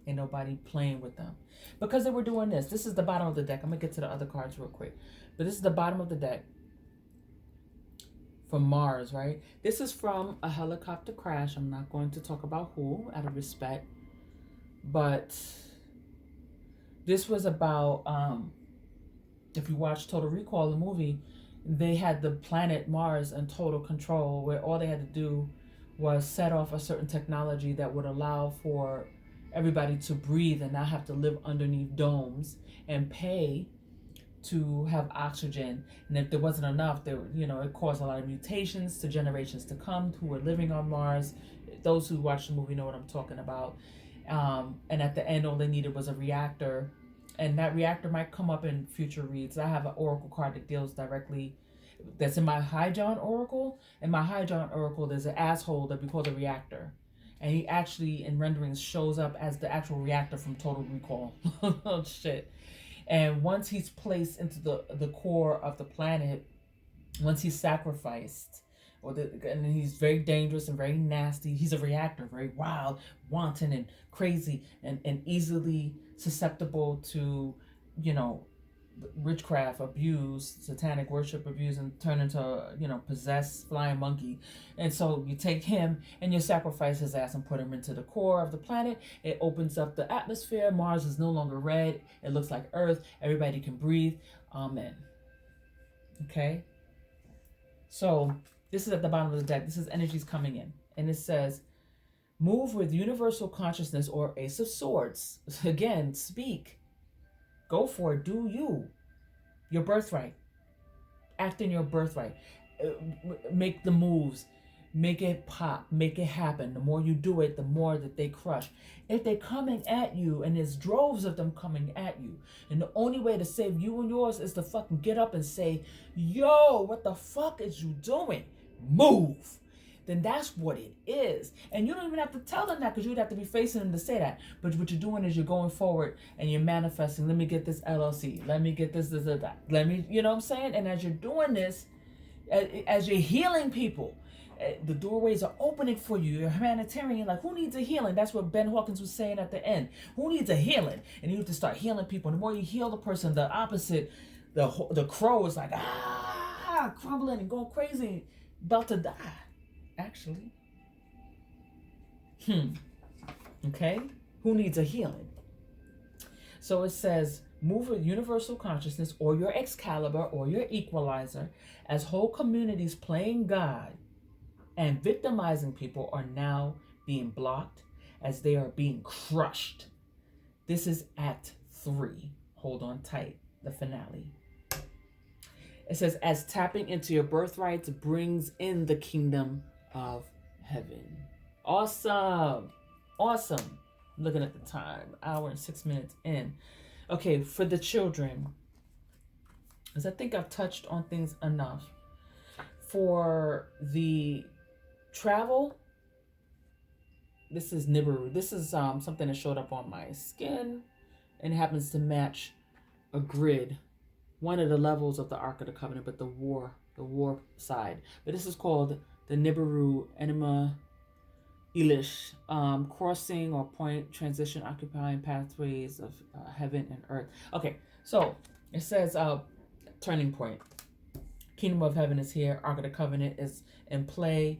Ain't nobody playing with them. Because they were doing this. This is the bottom of the deck. I'm going to get to the other cards real quick. But this is the bottom of the deck. From Mars, right? This is from a helicopter crash. I'm not going to talk about who, out of respect. But this was about, if you watch Total Recall, the movie, they had the planet Mars in total control, where all they had to do was set off a certain technology that would allow for everybody to breathe and not have to live underneath domes and pay to have oxygen. And if there wasn't enough, it caused a lot of mutations to generations to come who were living on Mars. Those who watch the movie know what I'm talking about. And at the end, all they needed was a reactor, and that reactor might come up in future reads. I have an oracle card that deals directly, that's in my High John oracle. In my High John oracle, there's an asshole that we call the reactor, and he actually in renderings shows up as the actual reactor from Total Recall. Oh shit. And once he's placed into the core of the planet, once he's sacrificed, and he's very dangerous and very nasty. He's a reactor, very wild, wanton, and crazy, and easily susceptible to, witchcraft, abuse, satanic worship, abuse, and turn into a, possessed flying monkey. And so you take him and you sacrifice his ass and put him into the core of the planet. It opens up the atmosphere. Mars is no longer red. It looks like Earth. Everybody can breathe. Amen. Okay? So this is at the bottom of the deck. This is energies coming in. And it says, move with universal consciousness or Ace of Swords. Again, speak. Go for it. Do you. Your birthright. Act in your birthright. make the moves, make it pop, make it happen. The more you do it, the more that they crush. If they're coming at you, and there's droves of them coming at you, and the only way to save you and yours is to fucking get up and say, yo, what the fuck is you doing? Move. Then that's what it is. And you don't even have to tell them that, because you'd have to be facing them to say that. But what you're doing is you're going forward and you're manifesting, let me get this LLC, let me get this, that. Let me, you know what I'm saying? And as you're doing this, as you're healing people, the doorways are opening for you. You're humanitarian. Like, who needs a healing? That's what Ben Hawkins was saying at the end. Who needs a healing? And you have to start healing people. And the more you heal the person, the opposite, the crow is like, crumbling and going crazy, about to die, actually. Okay? Who needs a healing? So it says, move with universal consciousness, or your Excalibur, or your equalizer, as whole communities playing God and victimizing people are now being blocked as they are being crushed. This is Act 3. Hold on tight. The finale. It says, as tapping into your birthrights brings in the kingdom of heaven. Awesome. Awesome. I'm looking at the time. Hour and 6 minutes in. Okay, for the children, because I think I've touched on things enough. For the travel, this is Nibiru. This is something that showed up on my skin, and it happens to match a grid, one of the levels of the Ark of the Covenant, but the war side. But this is called the Nibiru Enema Elish, crossing or point transition occupying pathways of heaven and earth. Okay, so it says turning point. Kingdom of Heaven is here. Ark of the Covenant is in play.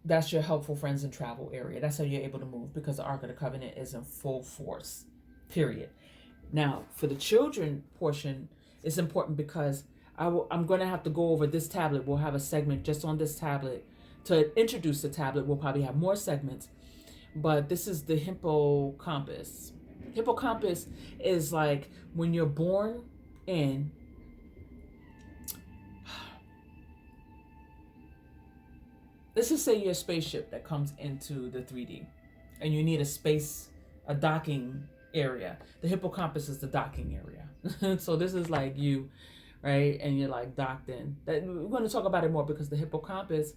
That's your helpful friends and travel area. That's how you're able to move, because the Ark of the Covenant is in full force, period. Now, for the children portion, it's important because I'm going to have to go over this tablet. We'll have a segment just on this tablet to introduce the tablet. We'll probably have more segments, but this is the hippocampus. Hippocampus is like when you're born in, let's just say you're a spaceship that comes into the 3D and you need a docking area. The hippocampus is the docking area. So this is like you, right? And you're like docked in. We're going to talk about it more because the hippocampus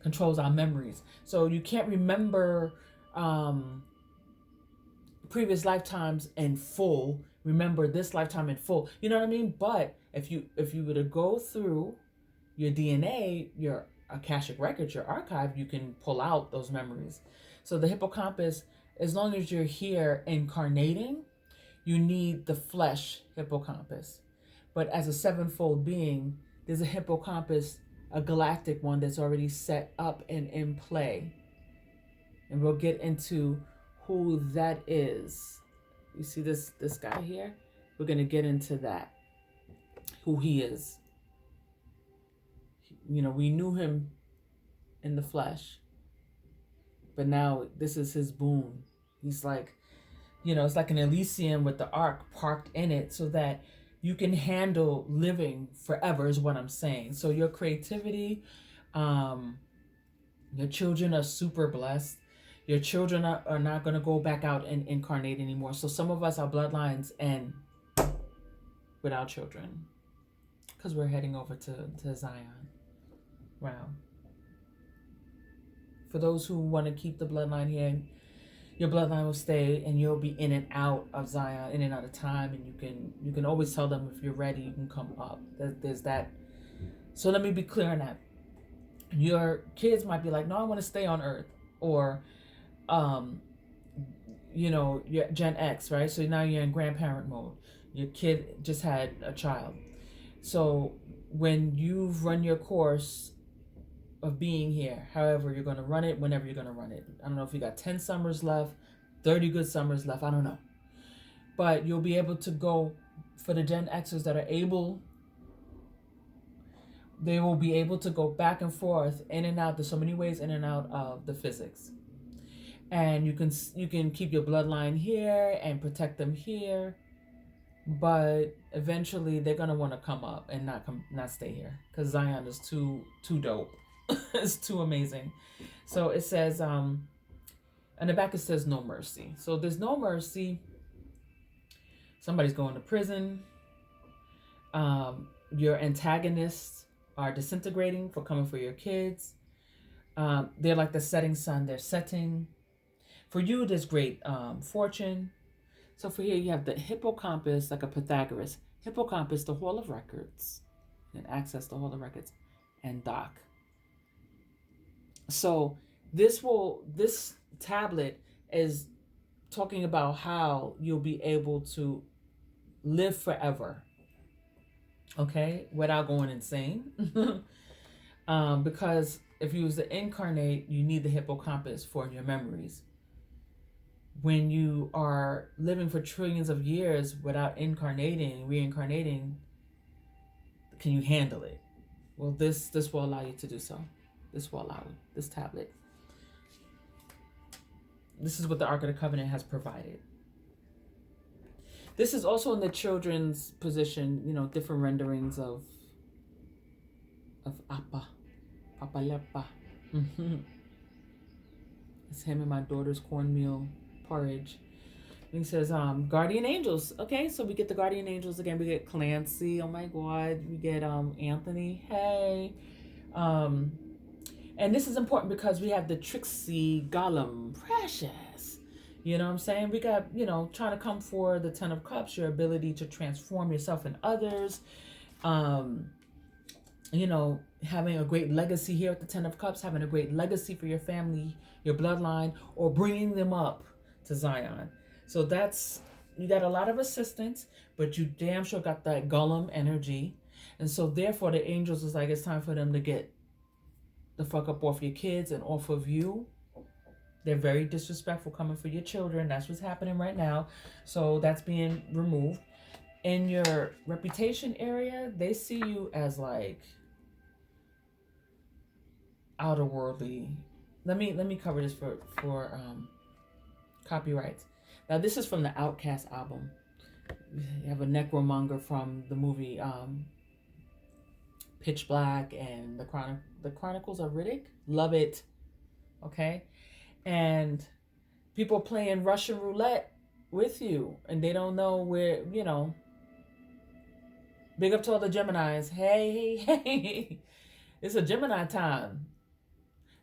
controls our memories. So you can't remember previous lifetimes in full. Remember this lifetime in full. You know what I mean? But if you were to go through your DNA, your Akashic records, your archive, you can pull out those memories. So the hippocampus, as long as you're here incarnating, you need the flesh hippocampus. But as a sevenfold being, there's a hippocampus, a galactic one that's already set up and in play. And we'll get into who that is. You see this guy here? We're going to get into that, who he is. You know, we knew him in the flesh, but now this is his boon. He's like, you know, it's like an Elysium with the ark parked in it so that you can handle living forever is what I'm saying. So your creativity, your children are super blessed. Your children are not going to go back out and incarnate anymore. So some of us, our bloodlines end with our children because we're heading over to Zion. Wow. For those who want to keep the bloodline here, your bloodline will stay and you'll be in and out of Zion, in and out of time, and you can always tell them if you're ready, you can come up. There's that. So let me be clear on that. Your kids might be like, no, I want to stay on Earth. Or, you know, you're Gen X, right? So now you're in grandparent mode. Your kid just had a child. So when you've run your course of being here, however you're going to run it, whenever you're going to run it. I don't know if you got 10 summers left, 30 good summers left, I don't know. But you'll be able to go, for the Gen Xers that are able, they will be able to go back and forth, in and out. There's so many ways in and out of the physics. And you can keep your bloodline here and protect them here. but eventually they're gonna want to come up and not stay here because Zion is too dope. It's too amazing. So it says in the back it says no mercy. So there's no mercy. Somebody's going to prison. Your antagonists are disintegrating for coming for your kids. They're like the setting sun. They're setting. For you, there's great fortune. So for here, you have the hippocampus, like a Pythagoras. Hippocampus, the Hall of Records, and access the Hall of Records, and Doc. So this tablet is talking about how you'll be able to live forever, okay, without going insane. Because if you was to incarnate, you need the hippocampus for your memories. When you are living for trillions of years without reincarnating, can you handle it? Well, this will allow you to do so. This will allow this tablet. This is what the Ark of the Covenant has provided. This is also in the children's position, different renderings of Appa Lepa. It's him and my daughter's cornmeal porridge. And he says, guardian angels. Okay, so we get the guardian angels again. We get Clancy. Oh my God. We get Anthony. Hey. And this is important because we have the Trixie Gollum. Precious. You know what I'm saying? We got, trying to come for the Ten of Cups, your ability to transform yourself and others. Having a great legacy here with the Ten of Cups, having a great legacy for your family, your bloodline, or bringing them up to Zion. So you got a lot of assistance, but you damn sure got that Gollum energy. And so therefore the angels is like, it's time for them to get the fuck up off your kids and off of you. They're very disrespectful coming for your children. That's what's happening right now. So that's being removed. In your reputation area, they see you as like outer worldly. Let me cover this for copyrights. Now this is from the Outcast album. You have a necromonger from the movie Pitch Black and the Chronicles of Riddick. Love it. Okay? And people playing Russian roulette with you and they don't know where, big up to all the Geminis. Hey. It's a Gemini time.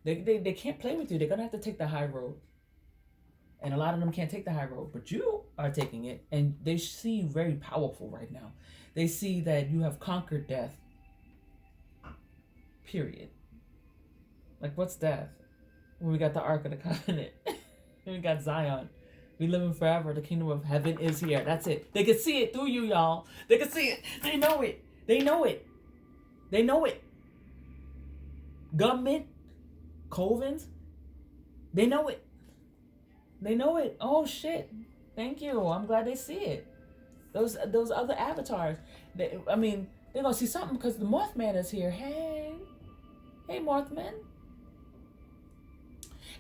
They can't play with you. They're going to have to take the high road. And a lot of them can't take the high road, but you are taking it. And they see you very powerful right now. They see that you have conquered death. Period. Like, what's death? When we got the Ark of the Covenant. We got Zion. We living forever. The kingdom of heaven is here. That's it. They can see it through you, y'all. They can see it. They know it. They know it. They know it. Government, covens, they know it. They know it. Oh shit! Thank you. I'm glad they see it. Those other avatars. They're gonna see something because the Mothman is here. Hey, Mothman.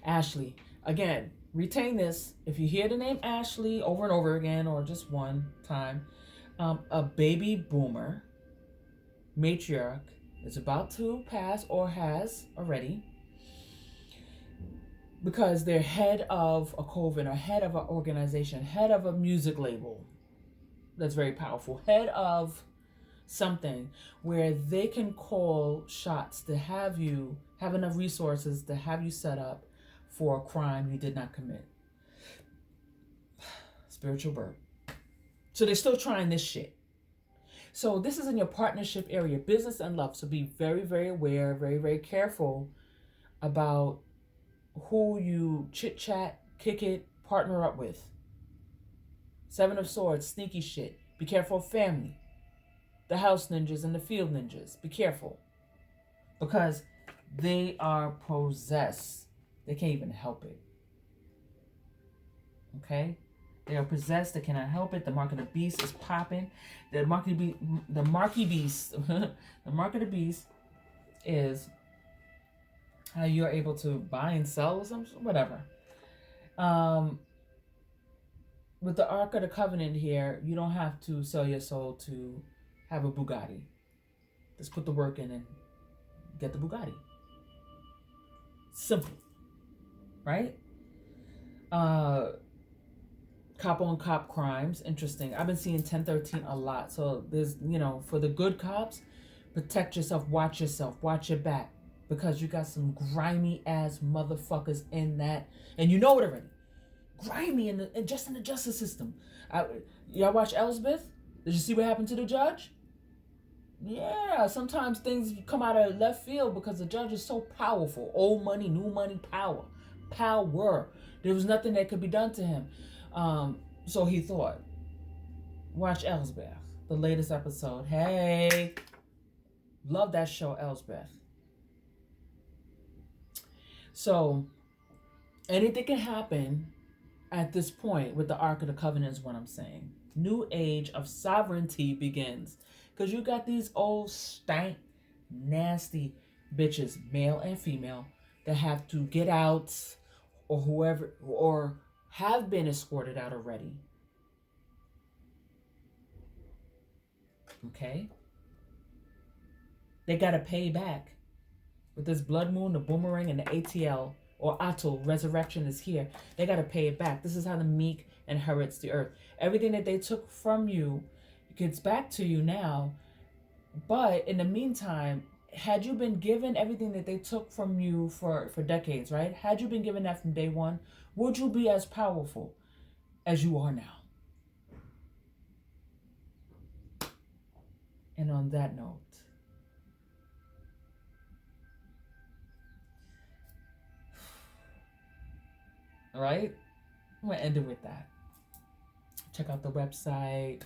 Ashley. Again, retain this. If you hear the name Ashley over and over again, or just one time, a baby boomer matriarch is about to pass or has already. Because they're head of a coven or head of an organization, head of a music label that's very powerful, head of something where they can call shots to have you have enough resources to have you set up for a crime you did not commit. Spiritual birth. So they're still trying this shit. So this is in your partnership area, business and love. So be very, very aware, very, very careful about who you chit chat, kick it, partner up with. Seven of Swords, sneaky shit. Be careful of family. The house ninjas and the field ninjas. Be careful. Because they are possessed. They can't even help it. Okay? They are possessed. They cannot help it. The mark of the beast is popping. The mark of the beast. The mark of the beast is how you are able to buy and sell or something, whatever. with the Ark of the Covenant here, you don't have to sell your soul to have a Bugatti. Just put the work in and get the Bugatti. Simple, right? Cop on cop crimes, interesting. I've been seeing 1013 a lot. So there's, for the good cops, protect yourself, watch your back. Because you got some grimy ass motherfuckers in that, and you know it already. Grimy just in the justice system. Y'all watch Elsbeth? Did you see what happened to the judge? Yeah, sometimes things come out of left field because the judge is so powerful. Old money, new money, power. Power. There was nothing that could be done to him. So he thought. Watch Elsbeth, the latest episode. Hey, love that show, Elsbeth. So anything can happen at this point with the Ark of the Covenant is what I'm saying. New age of sovereignty begins. Because you got these old stank, nasty bitches, male and female, that have to get out, or whoever, or have been escorted out already. Okay? They got to pay back. With this blood moon, the boomerang, and the ATL, or Atul, resurrection is here. They got to pay it back. This is how the meek inherits the earth. Everything that they took from you gets back to you now. But in the meantime, had you been given everything that they took from you for decades, right? Had you been given that from day one, would you be as powerful as you are now? And on that note, all right, I'm going to end it with that. Check out the website.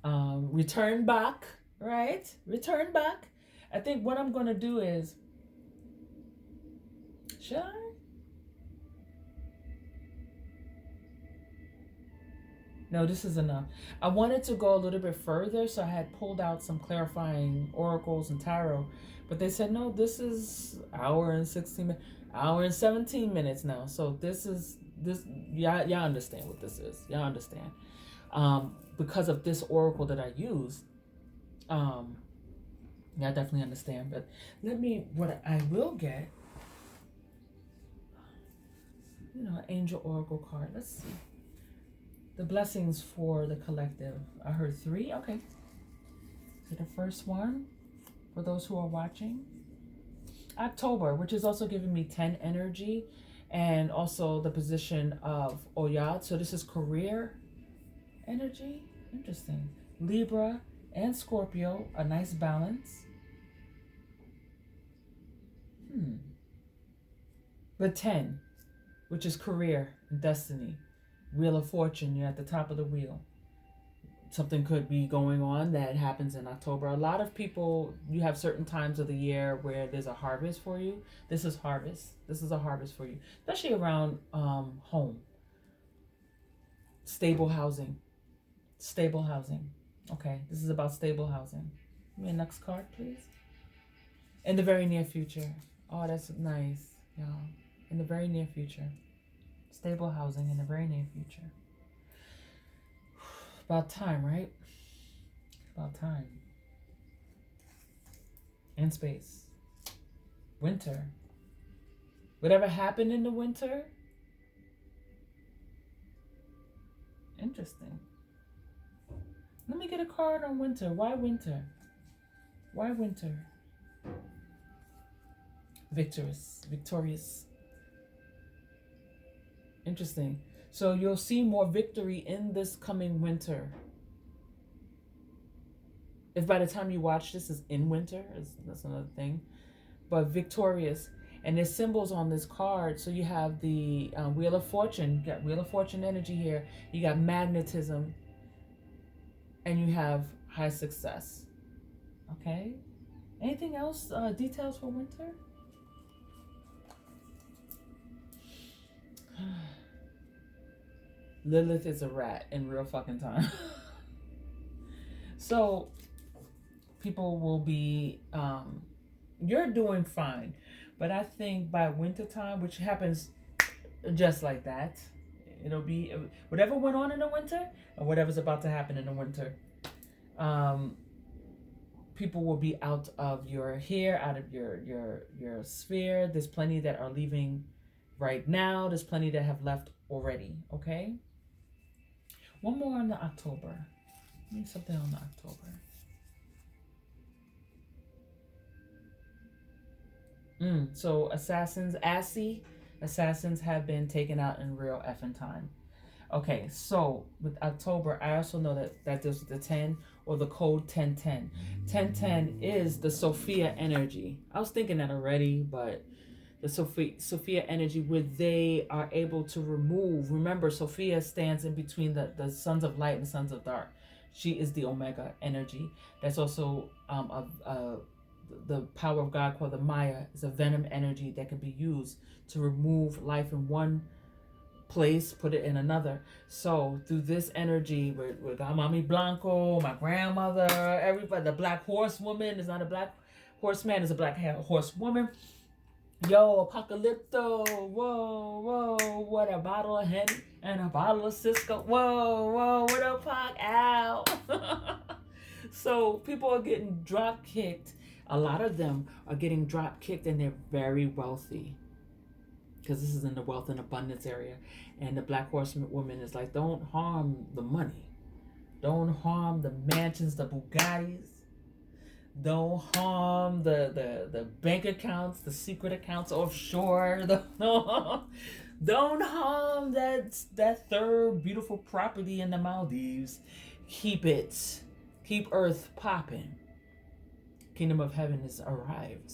Return back, right? Return back. I think what I'm going to do is, should I? No, this is enough. I wanted to go a little bit further, so I had pulled out some clarifying oracles and tarot, but they said, no, this is hour and 16 minutes, hour and 17 minutes now. So this, y'all understand what this is. Y'all understand. Because of this oracle that I use, yeah, I definitely understand. But what I will get, angel oracle card. Let's see. The blessings for the collective. I heard 3. Okay. So the first one, for those who are watching, October, which is also giving me 10 energy, and also the position of Oyad. So this is career energy. Interesting. Libra and Scorpio, a nice balance. But 10, which is career and destiny. Wheel of Fortune, you're at the top of the wheel. Something could be going on that happens in October. A lot of people, you have certain times of the year where there's a harvest for you. This is harvest. This is a harvest for you, especially around home. Stable housing. Stable housing. Okay, this is about stable housing. Give me a next card, please. In the very near future. Oh, that's nice, y'all. In the very near future. Stable housing in the very near future. About time, right? About time. And space. Winter. Whatever happened in the winter? Interesting. Let me get a card on winter. Why winter? Why winter? Victorious. Interesting. So you'll see more victory in this coming winter. If by the time you watch this is in winter, that's another thing. But victorious. And there's symbols on this card. So you have the Wheel of Fortune. You got Wheel of Fortune energy here. You got magnetism. And you have high success. Okay? Anything else? Details for winter? Lilith is a rat in real fucking time. So, people will be, you're doing fine. But I think by wintertime, which happens just like that, It'll be whatever went on in the winter and whatever's about to happen in the winter. People will be out of your hair, out of your sphere. There's plenty that are leaving right now. There's plenty that have left already. Okay. One more on the October. Give me something on the October. So assassins have been taken out in real effing time. Okay, so with October, I also know that there's the 10 or the code 1010. 1010 is the Sophia energy. I was thinking that already, but the Sophia energy where they are able to remember, Sophia stands in between the sons of light and the sons of dark. She is the Omega energy. That's also the power of God called the Maya is a venom energy that can be used to remove life in one place, put it in another. So through this energy, we got Mami Blanco, my grandmother, everybody. The black horsewoman is not a black horseman, is a black horsewoman. Yo, Apocalypto, whoa, what a bottle of Henny and a bottle of Cisco. Whoa, what a Pac out. So people are getting drop kicked. A lot of them are getting drop kicked and they're very wealthy. Because this is in the wealth and abundance area. And the black horsewoman is like, don't harm the money. Don't harm the mansions, the Bugattis. Don't harm the bank accounts, the secret accounts offshore. Don't harm that third beautiful property in the Maldives. Keep it. Keep Earth popping. Kingdom of Heaven has arrived.